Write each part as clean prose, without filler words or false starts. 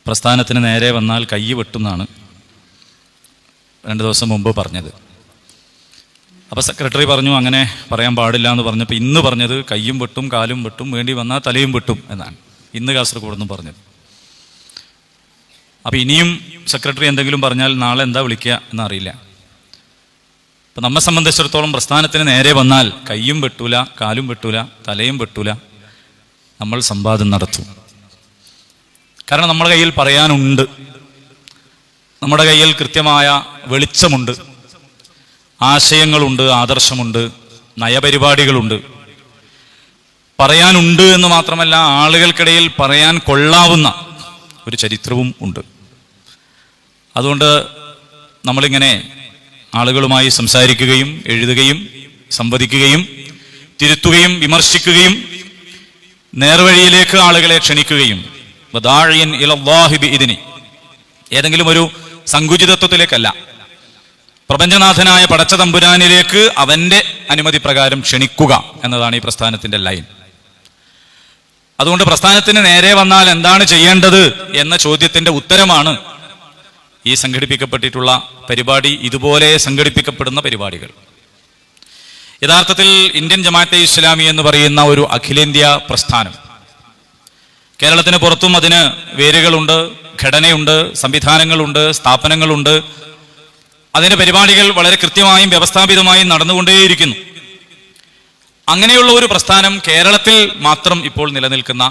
പ്രസ്ഥാനത്തിന് നേരെ വന്നാൽ കൈ വെട്ടുമെന്നാണ് 2 ദിവസം മുമ്പ് പറഞ്ഞത്. അപ്പോൾ സെക്രട്ടറി പറഞ്ഞു അങ്ങനെ പറയാൻ പാടില്ല എന്ന് പറഞ്ഞപ്പോൾ ഇന്ന് പറഞ്ഞത് കയ്യും വെട്ടും കാലും വെട്ടും, വേണ്ടി വന്നാൽ തലയും വെട്ടും എന്നാണ് ഇന്ന് കാസർഗോഡ് നിന്നും പറഞ്ഞത്. അപ്പോൾ ഇനിയും സെക്രട്ടറി എന്തെങ്കിലും പറഞ്ഞാൽ നാളെ എന്താ വിളിക്കുക എന്നറിയില്ല. അപ്പം നമ്മെ സംബന്ധിച്ചിടത്തോളം പ്രസ്ഥാനത്തിന് നേരെ വന്നാൽ കയ്യും വെട്ടൂല, കാലും വെട്ടൂല, തലയും വെട്ടൂല, നമ്മൾ സംവാദം നടത്തും. കാരണം നമ്മുടെ കയ്യിൽ പറയാനുണ്ട്, നമ്മുടെ കയ്യിൽ കൃത്യമായ വെളിച്ചമുണ്ട്, ആശയങ്ങളുണ്ട്, ആദർശമുണ്ട്, നയപരിപാടികളുണ്ട്. പറയാനുണ്ട് എന്ന് മാത്രമല്ല, ആളുകൾക്കിടയിൽ പറയാൻ കൊള്ളാവുന്ന ഒരു ചരിത്രവും ഉണ്ട്. അതുകൊണ്ട് നമ്മളിങ്ങനെ ആളുകളുമായി സംസാരിക്കുകയും എഴുതുകയും സംവദിക്കുകയും തിരുത്തുകയും വിമർശിക്കുകയും നേർവഴിയിലേക്ക് ആളുകളെ ക്ഷണിക്കുകയും ഏതെങ്കിലും ഒരു സങ്കുചിതത്വത്തിലേക്കല്ല, പ്രപഞ്ചനാഥനായ പടച്ച തമ്പുരാനിലേക്ക് അവന്റെ അനുമതി പ്രകാരം ക്ഷണിക്കുക എന്നതാണ് ഈ പ്രസ്ഥാനത്തിന്റെ ലൈൻ. അതുകൊണ്ട് പ്രസ്ഥാനത്തിന് നേരെ വന്നാൽ എന്താണ് ചെയ്യേണ്ടത് എന്ന ചോദ്യത്തിന്റെ ഉത്തരമാണ് ഈ സംഘടിപ്പിക്കപ്പെട്ടിട്ടുള്ള പരിപാടി, ഇതുപോലെ സംഘടിപ്പിക്കപ്പെടുന്ന പരിപാടികൾ. യഥാർത്ഥത്തിൽ ഇന്ത്യൻ ജമാഅത്തെ ഇസ്ലാമി എന്ന് പറയുന്ന ഒരു അഖിലേന്ത്യാ പ്രസ്ഥാനം, കേരളത്തിന് പുറത്തും അതിന് വേരുകളുണ്ട്, ഘടനയുണ്ട്, സംവിധാനങ്ങളുണ്ട്, സ്ഥാപനങ്ങളുണ്ട്. അതിന്റെ പരിപാടികൾ വളരെ കൃത്യമായും വ്യവസ്ഥാപിതമായും നടന്നുകൊണ്ടേയിരിക്കുന്നു. അങ്ങനെയുള്ള ഒരു പ്രസ്ഥാനം കേരളത്തിൽ മാത്രം ഇപ്പോൾ നിലനിൽക്കുന്ന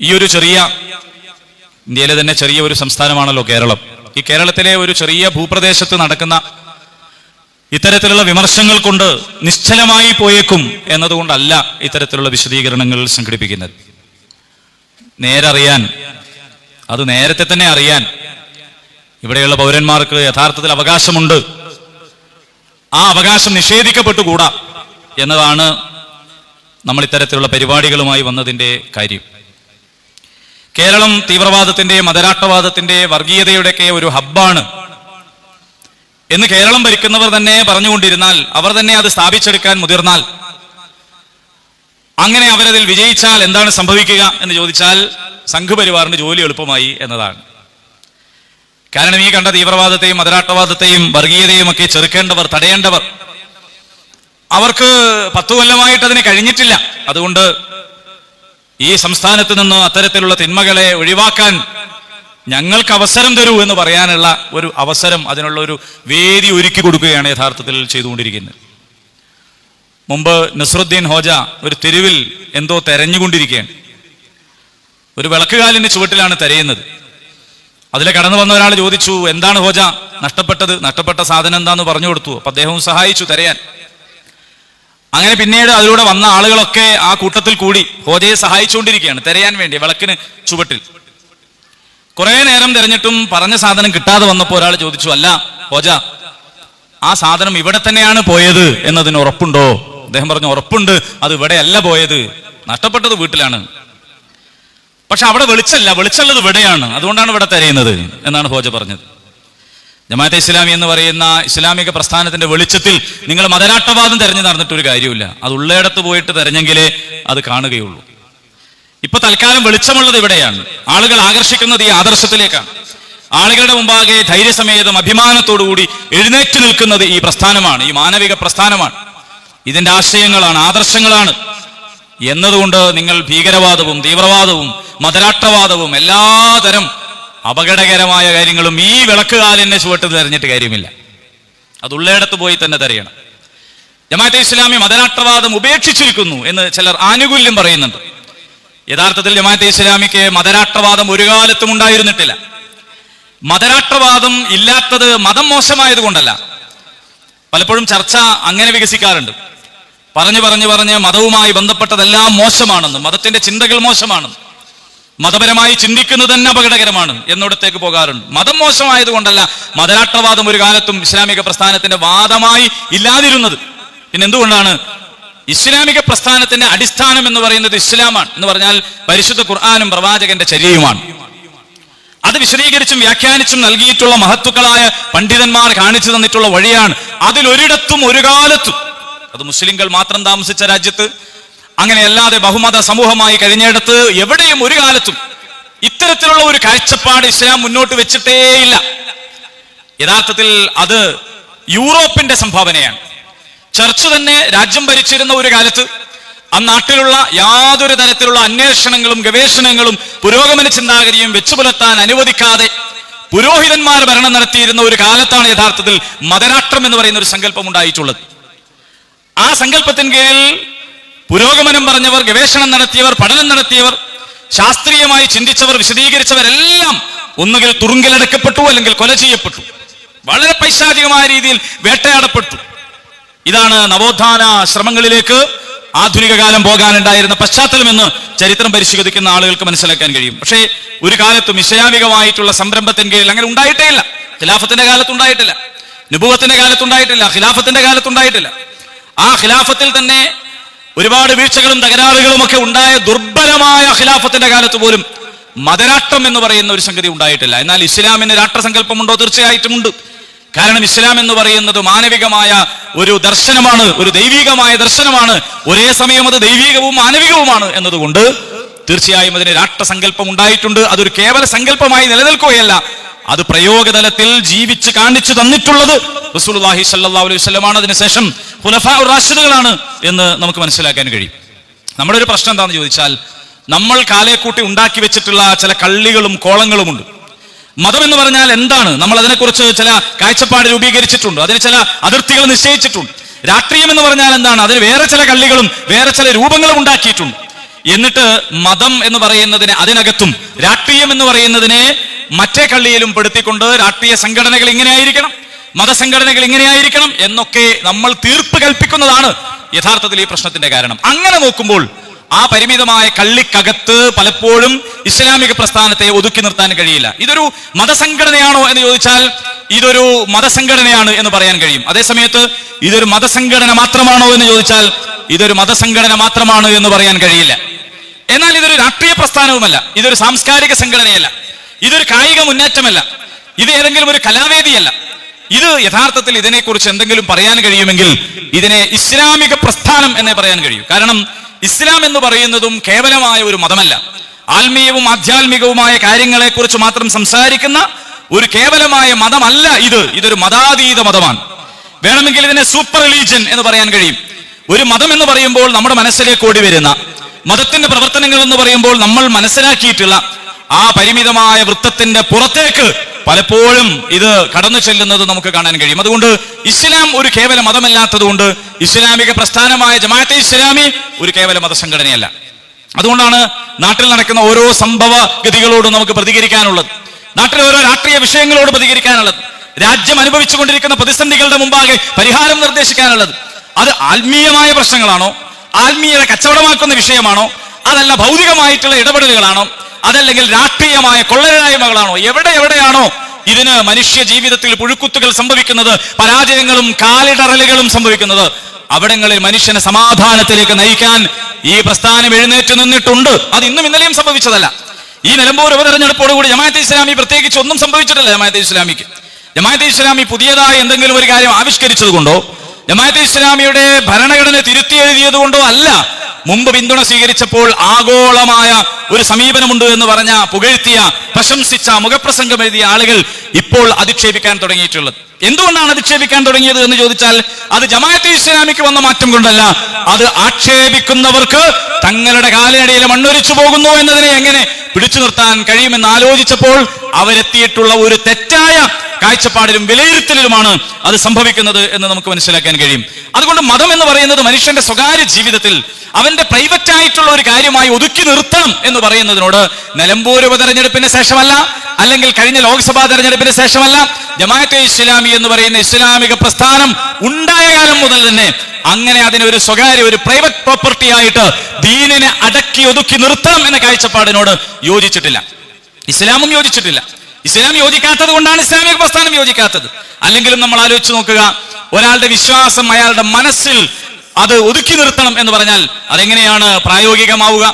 ഈ ഒരു ചെറിയ, ഇന്ത്യയിലെ തന്നെ ചെറിയ ഒരു സംസ്ഥാനമാണല്ലോ കേരളം. ഈ കേരളത്തിലെ ഒരു ചെറിയ ഭൂപ്രദേശത്ത് നടക്കുന്ന ഇത്തരത്തിലുള്ള വിമർശങ്ങൾ കൊണ്ട് നിശ്ചലമായി പോയേക്കും എന്നതുകൊണ്ടല്ല ഇത്തരത്തിലുള്ള വിശദീകരണങ്ങൾ സംഘടിപ്പിക്കുന്നത്. നേരറിയാൻ, അത് നേരത്തെ തന്നെ അറിയാൻ ഇവിടെയുള്ള പൗരന്മാർക്ക് യഥാർത്ഥത്തിൽ അവകാശമുണ്ട്. ആ അവകാശം നിഷേധിക്കപ്പെട്ടുകൂടാ എന്നതാണ് നമ്മൾ ഇത്തരത്തിലുള്ള പരിപാടികളുമായി വന്നതിൻ്റെ കാര്യം. കേരളം തീവ്രവാദത്തിന്റെ, മതരാഷ്ട്രവാദത്തിന്റെ, വർഗീയതയുടെയൊക്കെ ഒരു ഹബ്ബാണ് എന്ന് കേരളം ഭരിക്കുന്നവർ തന്നെ പറഞ്ഞുകൊണ്ടിരുന്നാൽ, അവർ തന്നെ അത് സ്ഥാപിച്ചെടുക്കാൻ മുതിർന്നാൽ, അങ്ങനെ അവരതിൽ വിജയിച്ചാൽ എന്താണ് സംഭവിക്കുക എന്ന് ചോദിച്ചാൽ സംഘപരിവാറിന് ജോലി എളുപ്പമായി എന്നതാണ്. കാരണം ഈ കണ്ട തീവ്രവാദത്തെയും മതരാഷ്ട്രവാദത്തെയും വർഗീയതയും ഒക്കെ ചെറുക്കേണ്ടവർ, തടയേണ്ടവർ, അവർക്ക് 10 കൊല്ലമായിട്ട് അതിന് കഴിഞ്ഞിട്ടില്ല. അതുകൊണ്ട് ഈ സംസ്ഥാനത്ത് നിന്ന് അത്തരത്തിലുള്ള തിന്മകളെ ഒഴിവാക്കാൻ ഞങ്ങൾക്ക് അവസരം തരൂ എന്ന് പറയാനുള്ള ഒരു അവസരം, അതിനുള്ള ഒരു വേദി ഒരുക്കി കൊടുക്കുകയാണ് യഥാർത്ഥത്തിൽ ചെയ്തുകൊണ്ടിരിക്കുന്നത്. മുമ്പ് നസ്രുദ്ദീൻ ഹോജ ഒരു തെരുവിൽ എന്തോ തെരഞ്ഞുകൊണ്ടിരിക്കുകയാണ്. ഒരു വിളക്കുകാലിന്റെ ചുവട്ടിലാണ് തെരയുന്നത്. അതിലെ കടന്നു വന്ന ഒരാൾ ചോദിച്ചു, എന്താണ് ഹോജ നഷ്ടപ്പെട്ടത്? നഷ്ടപ്പെട്ട സാധനം എന്താന്ന് പറഞ്ഞു കൊടുത്തു. അപ്പൊ അദ്ദേഹവും സഹായിച്ചു തെരയാൻ. അങ്ങനെ പിന്നീട് അതിലൂടെ വന്ന ആളുകളൊക്കെ ആ കൂട്ടത്തിൽ കൂടി ഹോജയെ സഹായിച്ചുകൊണ്ടിരിക്കുകയാണ് തെരയാൻ വേണ്ടി വിളക്കിന് ചുവട്ടിൽ. കുറെ നേരം തെരഞ്ഞിട്ടും പറഞ്ഞ സാധനം കിട്ടാതെ വന്നപ്പോൾ ഒരാൾ ചോദിച്ചു, അല്ല ഹോജ, ആ സാധനം ഇവിടെ തന്നെയാണ് പോയത് എന്നതിന് ഉറപ്പുണ്ടോ? അദ്ദേഹം പറഞ്ഞു, ഉറപ്പുണ്ട്, അത് ഇവിടെയല്ല പോയത്, നഷ്ടപ്പെട്ടത് വീട്ടിലാണ്. പക്ഷെ അവിടെ വെളിച്ചല്ല, വെളിച്ചമുള്ളത് ഇവിടെയാണ്, അതുകൊണ്ടാണ് ഇവിടെ തെരയുന്നത് എന്നാണ് ഹോജ പറഞ്ഞത്. ജമാഅത്തെ ഇസ്ലാമി എന്ന് പറയുന്ന ഇസ്ലാമിക പ്രസ്ഥാനത്തിന്റെ വെളിച്ചത്തിൽ നിങ്ങൾ മതരാഷ്ട്രവാദം തെരഞ്ഞു നടന്നിട്ടൊരു കാര്യമില്ല. അത് ഉള്ളയിടത്ത് പോയിട്ട് തെരഞ്ഞെങ്കിലേ അത് കാണുകയുള്ളൂ. ഇപ്പൊ തൽക്കാലം വെളിച്ചമുള്ളത് ഇവിടെയാണ്. ആളുകൾ ആകർഷിക്കുന്നത് ഈ ആദർശത്തിലേക്കാണ്. ആളുകളുടെ മുമ്പാകെ ധൈര്യസമേതം അഭിമാനത്തോടുകൂടി എഴുന്നേറ്റ് നിൽക്കുന്നത് ഈ പ്രസ്ഥാനമാണ്, ഈ മാനവിക പ്രസ്ഥാനമാണ്, ഇതിന്റെ ആശയങ്ങളാണ്, ആദർശങ്ങളാണ് എന്നതുകൊണ്ട് നിങ്ങൾ ഭീകരവാദവും തീവ്രവാദവും മതരാഷ്ട്രവാദവും എല്ലാതരം അപകടകരമായ കാര്യങ്ങളും ഈ വിളക്കുകാലിനെ ചുവട്ട് തെരഞ്ഞിട്ട് കാര്യമില്ല. അത് ഉള്ളയിടത്ത് പോയി തന്നെ തെരയണം. ജമാഅത്തെ ഇസ്ലാമി മതരാഷ്ട്രവാദം ഉപേക്ഷിച്ചിരിക്കുന്നു എന്ന് ചിലർ ആനുകൂല്യം പറയുന്നുണ്ട്. യഥാർത്ഥത്തിൽ ജമാഅത്തെ ഇസ്ലാമിക്ക് മതരാഷ്ട്രവാദം ഒരു കാലത്തും ഉണ്ടായിരുന്നിട്ടില്ല. മതരാഷ്ട്രവാദം ഇല്ലാത്തത് മതം മോശമായത് കൊണ്ടല്ല. പലപ്പോഴും ചർച്ച അങ്ങനെ വികസിക്കാറുണ്ട്. പറഞ്ഞ് മതവുമായി ബന്ധപ്പെട്ടതെല്ലാം മോശമാണെന്ന്, മതത്തിന്റെ ചിന്തകൾ മോശമാണെന്ന്, മതപരമായി ചിന്തിക്കുന്നത് തന്നെ അപകടകരമാണ് എന്നിടത്തേക്ക് പോകാറുണ്ട്. മതം മോശമായത് കൊണ്ടല്ല മതരാഷ്ട്രവാദം ഒരു കാലത്തും ഇസ്ലാമിക പ്രസ്ഥാനത്തിന്റെ വാദമായി ഇല്ലാതിരുന്നത്. പിന്നെ എന്തുകൊണ്ടാണ്? ഇസ്ലാമിക പ്രസ്ഥാനത്തിന്റെ അടിസ്ഥാനം എന്ന് പറയുന്നത് ഇസ്ലാമാണ് എന്ന് പറഞ്ഞാൽ പരിശുദ്ധ ഖുർആനും പ്രവാചകന്റെ ചര്യയുമാണ്. അത് വിശദീകരിച്ചും വ്യാഖ്യാനിച്ചും നൽകിയിട്ടുള്ള മഹത്തുക്കളായ പണ്ഡിതന്മാർ കാണിച്ചു തന്നിട്ടുള്ള വഴിയാണ്. അതിലൊരിടത്തും ഒരു കാലത്തും, അത് മുസ്ലിങ്ങൾ മാത്രം താമസിച്ച രാജ്യത്ത്, അങ്ങനെയല്ലാതെ ബഹുമത സമൂഹമായി കഴിഞ്ഞിടത്ത് എവിടെയും ഒരു കാലത്തും ഇത്തരത്തിലുള്ള ഒരു കാഴ്ചപ്പാട് ഇസ്ലാം മുന്നോട്ട് വെച്ചിട്ടേയില്ല. യഥാർത്ഥത്തിൽ അത് യൂറോപ്പിന്റെ സംഭാവനയാണ്. ചർച്ച് തന്നെ രാജ്യം ഭരിച്ചിരുന്ന ഒരു കാലത്ത് നാട്ടിലുള്ള യാതൊരു തരത്തിലുള്ള അന്വേഷണങ്ങളും ഗവേഷണങ്ങളും പുരോഗമന ചിന്താഗതിയും വെച്ചുപുലർത്താൻ അനുവദിക്കാതെ പുരോഹിതന്മാർ ഭരണം നടത്തിയിരുന്ന ഒരു കാലത്താണ് യഥാർത്ഥത്തിൽ മതരാഷ്ട്രം എന്ന് പറയുന്ന ഒരു സങ്കല്പം ഉണ്ടായിട്ടുള്ളത്. ആ സങ്കല്പത്തിന് കീഴിൽ പുരോഗമനം പറഞ്ഞവർ, ഗവേഷണം നടത്തിയവർ, പഠനം നടത്തിയവർ, ശാസ്ത്രീയമായി ചിന്തിച്ചവർ, വിശദീകരിച്ചവരെല്ലാം ഒന്നുകിൽ തുറുങ്കിലടക്കപ്പെട്ടു അല്ലെങ്കിൽ കൊല ചെയ്യപ്പെട്ടു, വളരെ പൈശാചികമായ രീതിയിൽ വേട്ടയാടപ്പെട്ടു. ഇതാണ് നവോത്ഥാന ശ്രമങ്ങളിലേക്ക് ആധുനിക കാലം പോകാനുണ്ടായിരുന്ന പശ്ചാത്തലമെന്ന് ചരിത്രം പരിശോധിക്കുന്ന ആളുകൾക്ക് മനസ്സിലാക്കാൻ കഴിയും. പക്ഷേ ഒരു കാലത്തും ഇസ്ലാമികമായിട്ടുള്ള സംരംഭത്തിന് കീഴിൽ അങ്ങനെ ഉണ്ടായിട്ടേ ഇല്ല. ഖിലാഫത്തിന്റെ കാലത്തുണ്ടായിട്ടില്ല, നുബുവത്തിന്റെ കാലത്തുണ്ടായിട്ടില്ല, ഖിലാഫത്തിന്റെ കാലത്തുണ്ടായിട്ടില്ല. ആ ഖിലാഫത്തിൽ തന്നെ ഒരുപാട് വീഴ്ചകളും തകരാറുകളും ഒക്കെ ഉണ്ടായ ദുർബലമായ ഖിലാഫത്തിന്റെ കാലത്ത് പോലും മതരാഷ്ട്രം എന്ന് പറയുന്ന ഒരു സംഗതി ഉണ്ടായിട്ടില്ല. എന്നാൽ ഇസ്ലാമിന് രാഷ്ട്രസങ്കല്പമുണ്ടോ? തീർച്ചയായിട്ടും ഉണ്ട്. കാരണം ഇസ്ലാം എന്ന് പറയുന്നത് മാനവികമായ ഒരു ദർശനമാണ്, ഒരു ദൈവികമായ ദർശനമാണ്. ഒരേ സമയം അത് ദൈവികവും മാനവികവുമാണ് എന്നതുകൊണ്ട് തീർച്ചയായും അതിന് രാഷ്ട്രസങ്കല്പം ഉണ്ടായിട്ടുണ്ട്. അതൊരു കേവല സങ്കല്പമായി നിലനിൽക്കുകയല്ല, അത് പ്രയോഗതലത്തിൽ ജീവിച്ച് കാണിച്ചു തന്നിട്ടുള്ളത് റസൂലുള്ളാഹി സ്വല്ലല്ലാഹു അലൈഹി വസല്ലമാണ്. അതിനുശേഷം ഖുലഫാഉർ റാഷിദുകളാണ് എന്ന് നമുക്ക് മനസ്സിലാക്കാൻ കഴിയും. നമ്മുടെ ഒരു പ്രശ്നം എന്താണെന്ന് ചോദിച്ചാൽ, നമ്മൾ കാലേക്കൂട്ടി ഉണ്ടാക്കി വെച്ചിട്ടുള്ള ചില കള്ളികളും കോളങ്ങളുമുണ്ട്. മതം എന്ന് പറഞ്ഞാൽ എന്താണ്? നമ്മൾ അതിനെക്കുറിച്ച് ചില കാഴ്ചപ്പാട് രൂപീകരിച്ചിട്ടുണ്ട്, അതിന് ചില അതിർത്തികൾ നിശ്ചയിച്ചിട്ടുണ്ട്. രാഷ്ട്രീയം എന്ന് പറഞ്ഞാൽ എന്താണ്? അതിന് വേറെ ചില കള്ളികളും വേറെ ചില രൂപങ്ങളും ഉണ്ടാക്കിയിട്ടുണ്ട്. എന്നിട്ട് മതം എന്ന് പറയുന്നതിനെ അതിനകത്തും രാഷ്ട്രീയം എന്ന് പറയുന്നതിനെ മറ്റേ കള്ളിയിലും പെടുത്തിക്കൊണ്ട് രാഷ്ട്രീയ സംഘടനകൾ ഇങ്ങനെയായിരിക്കണം, മതസംഘടനകൾ ഇങ്ങനെയായിരിക്കണം എന്നൊക്കെ നമ്മൾ തീർപ്പ് കൽപ്പിക്കുന്നതാണ് യഥാർത്ഥത്തിൽ ഈ പ്രശ്നത്തിന്റെ കാരണം. അങ്ങനെ നോക്കുമ്പോൾ ആ പരിമിതമായ കള്ളിക്കകത്ത് പലപ്പോഴും ഇസ്ലാമിക പ്രസ്ഥാനത്തെ ഒതുക്കി നിർത്താൻ കഴിയില്ല. ഇതൊരു മതസംഘടനയാണോ എന്ന് ചോദിച്ചാൽ ഇതൊരു മതസംഘടനയാണ് എന്ന് പറയാൻ കഴിയും. അതേസമയത്ത് ഇതൊരു മതസംഘടന മാത്രമാണോ എന്ന് ചോദിച്ചാൽ ഇതൊരു മതസംഘടന മാത്രമാണ് എന്ന് പറയാൻ കഴിയില്ല. എന്നാൽ ഇതൊരു രാഷ്ട്രീയ പ്രസ്ഥാനവുമല്ല, ഇതൊരു സാംസ്കാരിക സംഘടനയല്ല, ഇതൊരു കായിക മുന്നേറ്റമല്ല, ഇത് ഏതെങ്കിലും ഒരു കലാവേദിയല്ല. ഇത് യഥാർത്ഥത്തിൽ ഇതിനെക്കുറിച്ച് എന്തെങ്കിലും പറയാൻ കഴിയുമെങ്കിൽ ഇതിനെ ഇസ്ലാമിക പ്രസ്ഥാനം എന്നേ പറയാൻ കഴിയൂ. കാരണം ഇസ്ലാം എന്ന് പറയുന്നതും കേവലമായ ഒരു മതമല്ല, ആത്മീയവും ആധ്യാത്മികവുമായ കാര്യങ്ങളെക്കുറിച്ച് മാത്രം സംസാരിക്കുന്ന ഒരു കേവലമായ മതമല്ല ഇത്. ഇതൊരു മതാതീത മതമാണ്. വേണമെങ്കിൽ ഇതിനെ സൂപ്പർ റിലീജിയൻ എന്ന് പറയാൻ കഴിയും. ഒരു മതം എന്ന് പറയുമ്പോൾ നമ്മുടെ മനസ്സിലേക്ക് ഓടി വരുന്ന, മതത്തിന്റെ പ്രവർത്തനങ്ങൾ എന്ന് പറയുമ്പോൾ നമ്മൾ മനസ്സിലാക്കിയിട്ടുള്ള ആ പരിമിതമായ വൃത്തത്തിന്റെ പുറത്തേക്ക് പലപ്പോഴും ഇത് കടന്നു ചെല്ലുന്നത് നമുക്ക് കാണാൻ കഴിയും. അതുകൊണ്ട് ഇസ്ലാം ഒരു കേവല മതമല്ലാത്തത് കൊണ്ട് ഇസ്ലാമിക പ്രസ്ഥാനമായ ജമാഅത്തെ ഇസ്ലാമി ഒരു കേവല മതസംഘടനയല്ല. അതുകൊണ്ടാണ് നാട്ടിൽ നടക്കുന്ന ഓരോ സംഭവഗതികളോടും നമുക്ക് പ്രതികരിക്കാനുള്ളത്, നാട്ടിലെ ഓരോ രാഷ്ട്രീയ വിഷയങ്ങളോട് പ്രതികരിക്കാനുള്ളത്, രാജ്യം അനുഭവിച്ചുകൊണ്ടിരിക്കുന്ന പ്രതിസന്ധികളുടെ മുമ്പാകെ പരിഹാരം നിർദ്ദേശിക്കാനുള്ളത്. അത് ആത്മീയമായ പ്രശ്നങ്ങളാണോ, ആത്മീയത കച്ചവടമാക്കുന്ന വിഷയമാണോ, അതല്ല ഭൗതികമായിട്ടുള്ള ഇടപെടലുകളാണോ, അതല്ലെങ്കിൽ രാഷ്ട്രീയമായ കൊള്ളരായ്മകളാണോ, എവിടെയാണോ ഇതിന് മനുഷ്യ ജീവിതത്തിൽ പുഴുക്കുത്തുകൾ സംഭവിക്കുന്നത്, പരാജയങ്ങളും കാലിടറലുകളും സംഭവിക്കുന്നത്, അവിടങ്ങളിൽ മനുഷ്യനെ സമാധാനത്തിലേക്ക് നയിക്കാൻ ഈ പ്രസ്ഥാനം എഴുന്നേറ്റ് നിന്നിട്ടുണ്ട്. അത് ഇന്നും ഇന്നലെയും സംഭവിച്ചതല്ല. ഈ നിലമ്പൂർ ഉപതെരഞ്ഞെടുപ്പോടുകൂടി ജമാഅത്തെ ഇസ്ലാമി പ്രത്യേകിച്ച് ഒന്നും സംഭവിച്ചിട്ടില്ല. ജമാഅത്തെ ഇസ്ലാമി പുതിയതായി എന്തെങ്കിലും ഒരു കാര്യം ആവിഷ്കരിച്ചത് കൊണ്ടോ ജമാഅത്തെ ഇസ്ലാമിയുടെ ഭരണഘടന തിരുത്തി എഴുതിയത് കൊണ്ടോ അല്ല മുമ്പ് പിന്തുണ സ്വീകരിച്ചപ്പോൾ ആഗോളമായ ഒരു സമീപനമുണ്ട് എന്ന് പറഞ്ഞ, പുകഴ്ത്തിയ, പ്രശംസിച്ച, മുഖപ്രസംഗം എഴുതിയ ആളുകൾ ഇപ്പോൾ അധിക്ഷേപിക്കാൻ തുടങ്ങിയിട്ടുള്ളത്. എന്തുകൊണ്ടാണ് അധിക്ഷേപിക്കാൻ തുടങ്ങിയത് എന്ന് ചോദിച്ചാൽ അത് ജമാഅത്തെ ഇസ്ലാമിക്ക് വന്ന മാറ്റം കൊണ്ടല്ല, അത് ആക്ഷേപിക്കുന്നവർക്ക് തങ്ങളുടെ കാലിനടിയിൽ മണ്ണൊലിച്ചു പോകുന്നു എന്നതിനെ എങ്ങനെ പിടിച്ചു നിർത്താൻ കഴിയുമെന്ന് ആലോചിച്ചപ്പോൾ അവരെത്തിയിട്ടുള്ള ഒരു തെറ്റായ കാഴ്ചപ്പാടിലും വിലയിരുത്തലിലുമാണ് അത് സംഭവിക്കുന്നത് എന്ന് നമുക്ക് മനസ്സിലാക്കാൻ കഴിയും. അതുകൊണ്ട് മതം എന്ന് പറയുന്നത് മനുഷ്യന്റെ സ്വകാര്യ ജീവിതത്തിൽ അവന്റെ പ്രൈവറ്റ് ആയിട്ടുള്ള ഒരു കാര്യമായി ഒതുക്കി നിർത്തണം എന്ന് പറയുന്നതിനോട് നിലമ്പൂർ ഉപതെരഞ്ഞെടുപ്പിന് ശേഷമല്ല, അല്ലെങ്കിൽ കഴിഞ്ഞ ലോക്സഭാ തെരഞ്ഞെടുപ്പിന് ശേഷമല്ല, ജമാഅത്തെ ഇസ്ലാമി എന്ന് പറയുന്ന ഇസ്ലാമിക പ്രസ്ഥാനം ഉണ്ടായ കാലം മുതൽ തന്നെ അങ്ങനെ അതിനൊരു സ്വകാര്യ, ഒരു പ്രൈവറ്റ് പ്രോപ്പർട്ടി ആയിട്ട് ദീനിനെ അടക്കി ഒതുക്കി നിർത്തണം എന്ന കാഴ്ചപ്പാടിനോട് യോജിച്ചിട്ടില്ല. ഇസ്ലാമും യോജിച്ചിട്ടില്ല. ഇസ്ലാം യോജിക്കാത്തത് കൊണ്ടാണ് ഇസ്ലാമിക പ്രസ്ഥാനം യോജിക്കാത്തത്. അല്ലെങ്കിലും നമ്മൾ ആലോചിച്ച് നോക്കുക, ഒരാളുടെ വിശ്വാസം അയാളുടെ മനസ്സിൽ അത് ഒതുക്കി നിർത്തണം എന്ന് പറഞ്ഞാൽ അതെങ്ങനെയാണ് പ്രായോഗികമാവുക?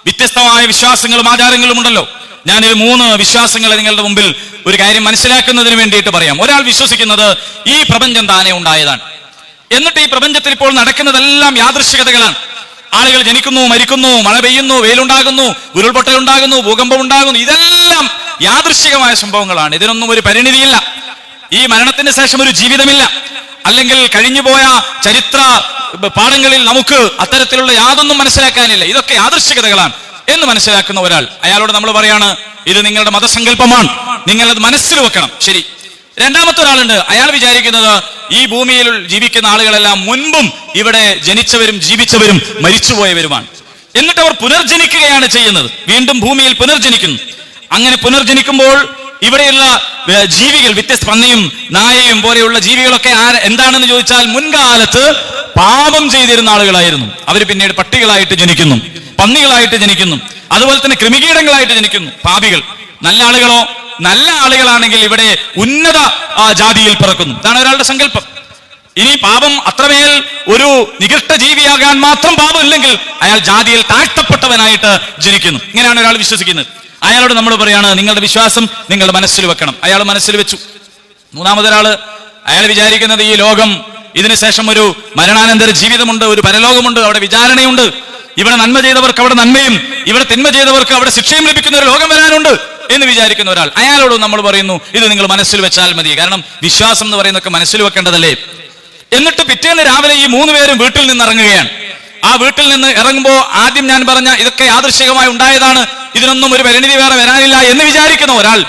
വ്യത്യസ്തമായ വിശ്വാസങ്ങളും ആചാരങ്ങളും ഉണ്ടല്ലോ. ഞാനൊരു 3 വിശ്വാസങ്ങൾ നിങ്ങളുടെ മുമ്പിൽ ഒരു കാര്യം മനസ്സിലാക്കുന്നതിന് വേണ്ടിയിട്ട് പറയാം. ഒരാൾ വിശ്വസിക്കുന്നത് ഈ പ്രപഞ്ചം താനെ ഉണ്ടായതാണ്, എന്നിട്ട് ഈ പ്രപഞ്ചത്തിൽ ഇപ്പോൾ നടക്കുന്നതെല്ലാം യാദൃശ്ചികതകളാണ്. ആളുകൾ ജനിക്കുന്നു, മരിക്കുന്നു, മഴ പെയ്യുന്നു, വെയിലുണ്ടാകുന്നു, ഉരുൾപൊട്ടലുണ്ടാകുന്നു, ഭൂകമ്പം ഉണ്ടാകുന്നു. ഇതെല്ലാം യാദൃശ്ചികമായ സംഭവങ്ങളാണ്. ഇതിനൊന്നും ഒരു പരിണിതിയില്ല. ഈ മരണത്തിന് ശേഷം ഒരു ജീവിതമില്ല, അല്ലെങ്കിൽ കഴിഞ്ഞുപോയ ചരിത്ര പാഠങ്ങളിൽ നമുക്ക് അത്തരത്തിലുള്ള യാതൊന്നും മനസ്സിലാക്കാനില്ല. ഇതൊക്കെ യാദൃശ്ചികതകളാണ് എന്ന് മനസ്സിലാക്കുന്ന ഒരാൾ, അയാളോട് നമ്മൾ പറയാണ്, ഇത് നിങ്ങളുടെ മതസങ്കല്പമാണ്, നിങ്ങളത് മനസ്സിൽ വെക്കണം. ശരി. രണ്ടാമത്തെ ഒരാളുണ്ട്, അയാൾ വിചാരിക്കുന്നത് ഈ ഭൂമിയിൽ ജീവിക്കുന്ന ആളുകളെല്ലാം മുൻപും ഇവിടെ ജനിച്ചവരും ജീവിച്ചവരും മരിച്ചുപോയവരുമാണ്. എന്നിട്ട് അവർ പുനർജനിക്കുകയാണ് ചെയ്യുന്നത്, വീണ്ടും ഭൂമിയിൽ പുനർജനിക്കുന്നു. അങ്ങനെ പുനർജനിക്കുമ്പോൾ ഇവിടെയുള്ള ജീവികൾ, വ്യത്യസ്ത പന്നിയും നായയും പോലെയുള്ള ജീവികളൊക്കെ എന്താണെന്ന് ചോദിച്ചാൽ മുൻകാലത്ത് പാപം ചെയ്തിരുന്ന ആളുകളായിരുന്നു. അവർ പിന്നീട് പട്ടികളായിട്ട് ജനിക്കുന്നു, പന്നികളായിട്ട് ജനിക്കുന്നു, അതുപോലെ തന്നെ കൃമികീടങ്ങളായിട്ട് ജനിക്കുന്നു. പാപികൾ. നല്ല ആളുകളോ? നല്ല ആളുകളാണെങ്കിൽ ഇവിടെ ഉന്നത ജാതിയിൽ പിറക്കുന്നു. ഇതാണ് ഒരാളുടെ സങ്കല്പം. ഇനി പാപം അത്രമേൽ ഒരു നികൃഷ്ട ജീവിയാകാൻ മാത്രം പാപമില്ലെങ്കിൽ അയാൾ ജാതിയിൽ താഴ്ത്തപ്പെട്ടവനായിട്ട് ജനിക്കുന്നു. ഇങ്ങനെയാണ് ഒരാൾ വിശ്വസിക്കുന്നത്. അയാളോട് നമ്മൾ പറയാണ്, നിങ്ങളുടെ വിശ്വാസം നിങ്ങളുടെ മനസ്സിൽ വെക്കണം. അയാൾ മനസ്സിൽ വെച്ചു. മൂന്നാമതൊരാള്, അയാൾ വിചാരിക്കുന്നത് ഈ ലോകം, ഇതിനുശേഷം ഒരു മരണാനന്തര ജീവിതമുണ്ട്, ഒരു പരലോകമുണ്ട്, അവിടെ വിചാരണയുണ്ട്, ഇവിടെ നന്മ ചെയ്തവർക്ക് അവിടെ നന്മയും ഇവിടെ തിന്മ ചെയ്തവർക്ക് അവിടെ ശിക്ഷയും ലഭിക്കുന്ന ഒരു ലോകം വരാനുണ്ട് എന്ന് വിചാരിക്കുന്ന ഒരാൾ, അയാളോട് നമ്മൾ പറയുന്നു, ഇത് നിങ്ങൾ മനസ്സിൽ വെച്ചാൽ മതി. കാരണം വിശ്വാസം എന്ന് പറയുന്നതൊക്കെ മനസ്സിൽ വെക്കേണ്ടതല്ലേ. എന്നിട്ട് പിറ്റേന്ന് രാവിലെ ഈ 3 പേരും വീട്ടിൽ നിന്ന് ഇറങ്ങുകയാണ്. ആ വീട്ടിൽ നിന്ന് ഇറങ്ങുമ്പോൾ ആദ്യം ഞാൻ പറഞ്ഞ ഇതൊക്കെ യാദൃശ്ചികമായി ഉണ്ടായതാണ്, ഇതിനൊന്നും ഒരു പരിണിതി വേറെ വരാനില്ല എന്ന് വിചാരിക്കുന്ന ഒരാൾ,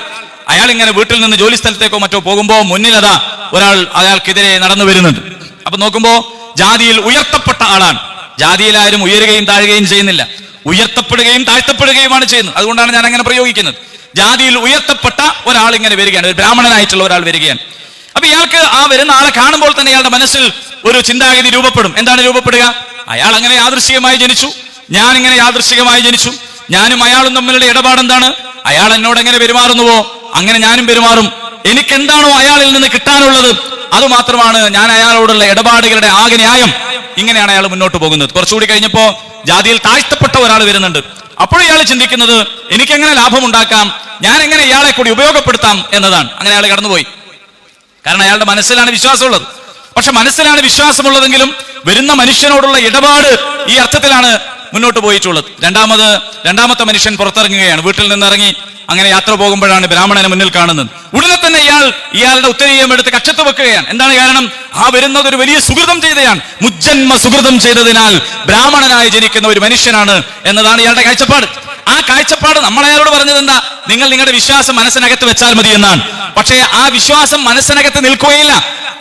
അയാൾ ഇങ്ങനെ വീട്ടിൽ നിന്ന് ജോലി സ്ഥലത്തേക്കോ മറ്റോ പോകുമ്പോൾ മുന്നിലതാ ഒരാൾ അയാൾക്കെതിരെ നടന്നു വരുന്നുണ്ട്. അപ്പൊ നോക്കുമ്പോ ജാതിയിൽ ഉയർത്തപ്പെട്ട ആളാണ്. ജാതിയിൽ ആരും ഉയരുകയും താഴുകയും ചെയ്യുന്നില്ല, ഉയർത്തപ്പെടുകയും താഴ്ത്തപ്പെടുകയുമാണ് ചെയ്യുന്നത്. അതുകൊണ്ടാണ് ഞാൻ അങ്ങനെ പ്രയോഗിക്കുന്നത്. ജാതിയിൽ ഉയർത്തപ്പെട്ട ഒരാൾ ഇങ്ങനെ വരികയാണ്, ഒരു ബ്രാഹ്മണനായിട്ടുള്ള ഒരാൾ വരികയാണ്. അപ്പൊ ഇയാൾക്ക് ആ വരുന്ന ആളെ കാണുമ്പോൾ തന്നെ ഇയാളുടെ മനസ്സിൽ ഒരു ചിന്താഗതി രൂപപ്പെടും. എന്താണ് രൂപപ്പെടുക? അയാൾ അങ്ങനെ യാദൃശ്ചികമായി ജനിച്ചു, ഞാൻ ഇങ്ങനെ യാദൃശ്ചികമായി ജനിച്ചു, ഞാനും അയാളും തമ്മിലുള്ള ഇടപാടെന്താണ്? അയാൾ എന്നോട് എങ്ങനെ പെരുമാറുന്നുവോ അങ്ങനെ ഞാനും പെരുമാറും. എനിക്കെന്താണോ അയാളിൽ നിന്ന് കിട്ടാനുള്ളത് അതുമാത്രമാണ് ഞാൻ അയാളോടുള്ള ഇടപാടുകളുടെ ആകെ ന്യായം. ഇങ്ങനെയാണ് അയാൾ മുന്നോട്ട് പോകുന്നത്. കുറച്ചുകൂടി കഴിഞ്ഞപ്പോ ജാതിയിൽ താഴ്ത്തപ്പെട്ട ഒരാൾ വരുന്നുണ്ട്. അപ്പോൾ ഇയാൾ ചിന്തിക്കുന്നത്, എനിക്കെങ്ങനെ ലാഭമുണ്ടാക്കാം, ഞാൻ എങ്ങനെ ഇയാളെ കൂടി ഉപയോഗപ്പെടുത്താം എന്നതാണ്. അങ്ങനെ അയാൾ കടന്നുപോയി. കാരണം അയാളുടെ മനസ്സിലാണ് വിശ്വാസമുള്ളത്. പക്ഷെ മനസ്സിലാണ് വിശ്വാസമുള്ളതെങ്കിലും വരുന്ന മനുഷ്യനോടുള്ള ഇടപാട് ഈ അർത്ഥത്തിലാണ് മുന്നോട്ട് പോയിട്ടുള്ളത്. രണ്ടാമത്തെ മനുഷ്യൻ പുറത്തിറങ്ങുകയാണ്. വീട്ടിൽ നിന്നിറങ്ങി അങ്ങനെ യാത്ര പോകുമ്പോഴാണ് ബ്രാഹ്മണനെ മുന്നിൽ കാണുന്നത്. ഉടനെ തന്നെ ഇയാളുടെ ഉത്തരീയം എടുത്ത് കക്ഷത്ത് വെക്കുകയാണ്. എന്താണ് കാരണം? ആ വരുന്നത് ഒരു വലിയ സുഹൃതം ചെയ്തയാണ്, മുജ്ജന്മ സുഹൃതം ചെയ്തതിനാൽ ബ്രാഹ്മണനായി ജനിക്കുന്ന ഒരു മനുഷ്യനാണ് എന്നതാണ് ഇയാളുടെ കാഴ്ചപ്പാട്. ആ കാഴ്ചപ്പാട് നമ്മൾ അയാളോട് പറഞ്ഞത് എന്താ? നിങ്ങൾ നിങ്ങളുടെ വിശ്വാസം മനസ്സിനകത്ത് വെച്ചാൽ മതി എന്നാണ്. പക്ഷേ ആ വിശ്വാസം മനസ്സിനകത്ത് നിൽക്കുകയില്ല.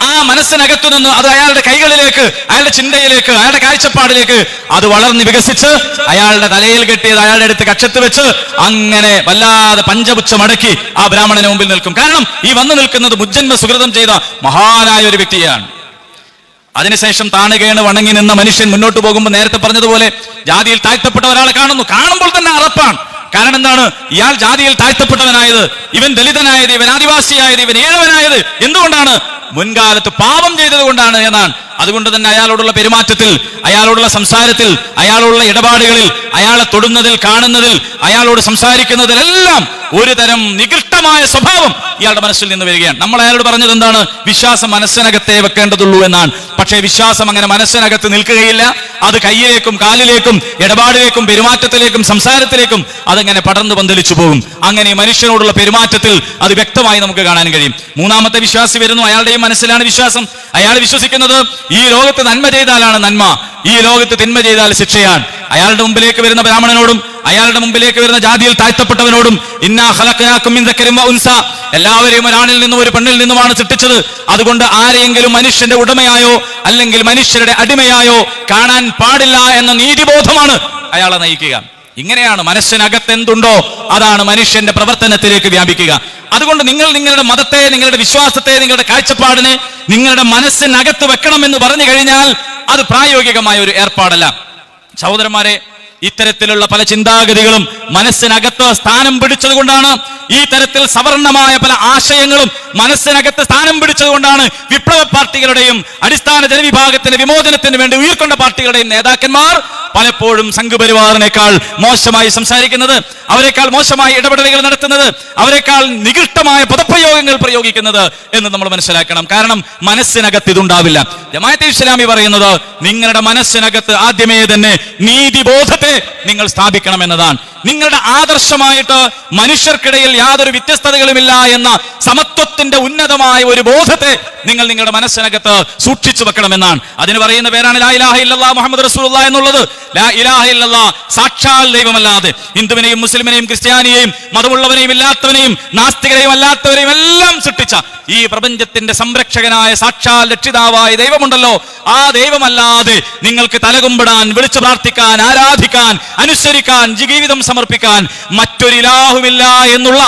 ആ മനസ്സിനകത്തു നിന്ന് അത് അയാളുടെ കൈകളിലേക്ക്, അയാളുടെ ചിന്തയിലേക്ക്, അയാളുടെ കാഴ്ചപ്പാടിലേക്ക് അത് വളർന്ന് വികസിച്ച് അയാളുടെ തലയിൽ കെട്ടിയത് അയാളുടെ അടുത്ത് കക്ഷത്ത് വെച്ച് അങ്ങനെ വല്ലാതെ പഞ്ചപുച്ഛ മടക്കി ആ ബ്രാഹ്മണന് മുമ്പിൽ നിൽക്കും. കാരണം ഈ വന്നു നിൽക്കുന്നത് മുജ്ജന്മ സുഹൃതം ചെയ്ത മഹാനായ ഒരു വ്യക്തിയാണ്. അതിനുശേഷം താണുകേണ് വണങ്ങി നിന്ന മനുഷ്യൻ മുന്നോട്ട് പോകുമ്പോൾ നേരത്തെ പറഞ്ഞതുപോലെ ജാതിയിൽ താഴ്ത്തപ്പെട്ട ഒരാളെ കാണുമ്പോൾ തന്നെ അറപ്പാണ്. കാരണം എന്താണ്? ഇയാൾ ജാതിയിൽ താഴ്ത്തപ്പെട്ടവനായത്, ഇവൻ ദലിതനായത്, ഇവൻ ആദിവാസിയായത്, ഇവൻ ഏഴവനായത് എന്തുകൊണ്ടാണ്? മുൻകാലത്ത് പാപം ചെയ്തത് കൊണ്ടാണ് എന്നാണ്. അതുകൊണ്ട് തന്നെ അയാളോടുള്ള പെരുമാറ്റത്തിൽ, അയാളോടുള്ള സംസാരത്തിൽ, അയാളോടുള്ള ഇടപാടുകളിൽ, അയാളെ തൊടുന്നതിൽ, കാണുന്നതിൽ, അയാളോട് സംസാരിക്കുന്നതിലെല്ലാം ഒരു തരം നികൃഷ്ടമായ സ്വഭാവം ഇയാളുടെ മനസ്സിൽ നിന്ന് വരികയാണ്. നമ്മൾ അയാളോട് പറഞ്ഞത് എന്താണ്? വിശ്വാസം മനസ്സിനകത്തേ വെക്കേണ്ടതുള്ളൂ എന്നാണ്. പക്ഷേ വിശ്വാസം അങ്ങനെ മനസ്സിനകത്ത് നിൽക്കുകയില്ല. അത് കയ്യിലേക്കും കാലിലേക്കും ഇടപാടിലേക്കും പെരുമാറ്റത്തിലേക്കും സംസാരത്തിലേക്കും അതങ്ങനെ പടർന്നു പന്തലിച്ചു പോകും. അങ്ങനെ മനുഷ്യനോടുള്ള പെരുമാറ്റത്തിൽ അത് വ്യക്തമായി നമുക്ക് കാണാൻ കഴിയും. മൂന്നാമത്തെ വിശ്വാസി വരുന്നു. അയാളുടെയും മനസ്സിലാണ് വിശ്വാസം. അയാൾ വിശ്വസിക്കുന്നത് ഈ ലോകത്ത് നന്മ ചെയ്താലാണ് നന്മ, ഈ ലോകത്ത് തിന്മ ചെയ്താൽ ശിക്ഷയാണ്. അയാളുടെ മുമ്പിലേക്ക് വരുന്ന ബ്രാഹ്മണനോടും അയാളുടെ മുമ്പിലേക്ക് വരുന്ന ജാതിയിൽ താഴ്ത്തപ്പെട്ടവനോടും ഇന്നാ ഖലഖനാകും മിൻ ദക്കരിൻ വ ഉൻസ, എല്ലാവരെയും ഒരാണിൽ നിന്നും ഒരു പെണ്ണിൽ നിന്നുമാണ് സൃഷ്ടിച്ചത്. അതുകൊണ്ട് ആരെയെങ്കിലും മനുഷ്യന്റെ ഉടമയായോ അല്ലെങ്കിൽ മനുഷ്യരുടെ അടിമയായോ കാണാൻ പാടില്ല എന്ന നീതിബോധമാണ് അയാളെ നയിക്കുക. ഇങ്ങനെയാണ് മനസ്സിനകത്ത് എന്തുണ്ടോ അതാണ് മനുഷ്യന്റെ പ്രവർത്തനത്തിലേക്ക് വ്യാപിക്കുക. അതുകൊണ്ട് നിങ്ങൾ നിങ്ങളുടെ മതത്തെ, നിങ്ങളുടെ വിശ്വാസത്തെ, നിങ്ങളുടെ കാഴ്ചപ്പാടിനെ നിങ്ങളുടെ മനസ്സിനകത്ത് വെക്കണമെന്ന് പറഞ്ഞു കഴിഞ്ഞാൽ അത് പ്രായോഗികമായ ഒരു ഏർപ്പാടല്ല. സഹോദരന്മാരെ, ഇത്തരത്തിലുള്ള പല ചിന്താഗതികളും മനസ്സിനകത്ത് സ്ഥാനം പിടിച്ചത് കൊണ്ടാണ്, ഈ തരത്തിൽ സവർണമായ പല ആശയങ്ങളും മനസ്സിനകത്ത് സ്ഥാനം പിടിച്ചതുകൊണ്ടാണ് വിപ്ലവ പാർട്ടികളുടെയും അടിസ്ഥാന ജനവിഭാഗത്തിന്റെ വിമോചനത്തിന് വേണ്ടി ഉയർക്കൊണ്ട പാർട്ടികളുടെയും നേതാക്കന്മാർ പലപ്പോഴും സംഘപരിവാറിനേക്കാൾ മോശമായി സംസാരിക്കുന്നത്, അവരെക്കാൾ മോശമായി ഇടപെടലുകൾ നടത്തുന്നത്, അവരെക്കാൾ നികൃഷ്ടമായ പദപ്രയോഗങ്ങൾ പ്രയോഗിക്കുന്നത് എന്ന് നമ്മൾ മനസ്സിലാക്കണം. കാരണം മനസ്സിനകത്ത് ഇതുണ്ടാവില്ല. ജമാഅത്തെ ഇസ്ലാമി പറയുന്നത് നിങ്ങളുടെ മനസ്സിനകത്ത് ആദ്യമേ തന്നെ നീതിബോധത്തെ നിങ്ങൾ സ്ഥാപിക്കണം എന്നതാണ്. നിങ്ങളുടെ ആദർശമായിട്ട് മനുഷ്യർക്കിടയിൽ യാതൊരു വ്യത്യസ്തതകളുമില്ല എന്ന സമത്വത്തിന്റെ ഉന്നതമായ ഒരു ബോധത്തെ നിങ്ങൾ നിങ്ങളുടെ മനസ്സിനകത്ത് സൂക്ഷിച്ചു വെക്കണമെന്നാണ്. അതിന് പറയുന്ന പേരാണ് ലാ ഇലാഹ ഇല്ലല്ലാഹ് മുഹമ്മദ് റസൂലുള്ളാഹി എന്നുള്ളത്. ലാ ഇലാഹ ഇല്ലല്ലാഹ് സാക്ഷാൽ ദൈവമല്ലാതെ ഹിന്ദുവിനെയും മുസ്ലിമിനെയും ക്രിസ്ത്യാനിയെയും മതമുള്ളവനെയും ഇല്ലാത്തവനെയും നാസ്തികരെയും അല്ലാത്തവരെയും എല്ലാം സൃഷ്ടിച്ച ഈ പ്രപഞ്ചത്തിന്റെ സംരക്ഷകനായ സാക്ഷാൽ രക്ഷിതാവായ ദൈവമുണ്ടല്ലോ, ആ ദൈവമല്ലാതെ നിങ്ങൾക്ക് തലകുമ്പിടാൻ, വിളിച്ചു പ്രാർത്ഥിക്കാൻ, ആരാധിക്കാൻ, അനുസരിക്കാൻ, ജീവിതം സമർപ്പിക്കാൻ മറ്റൊരു ഇലാഹുമില്ല എന്നുള്ള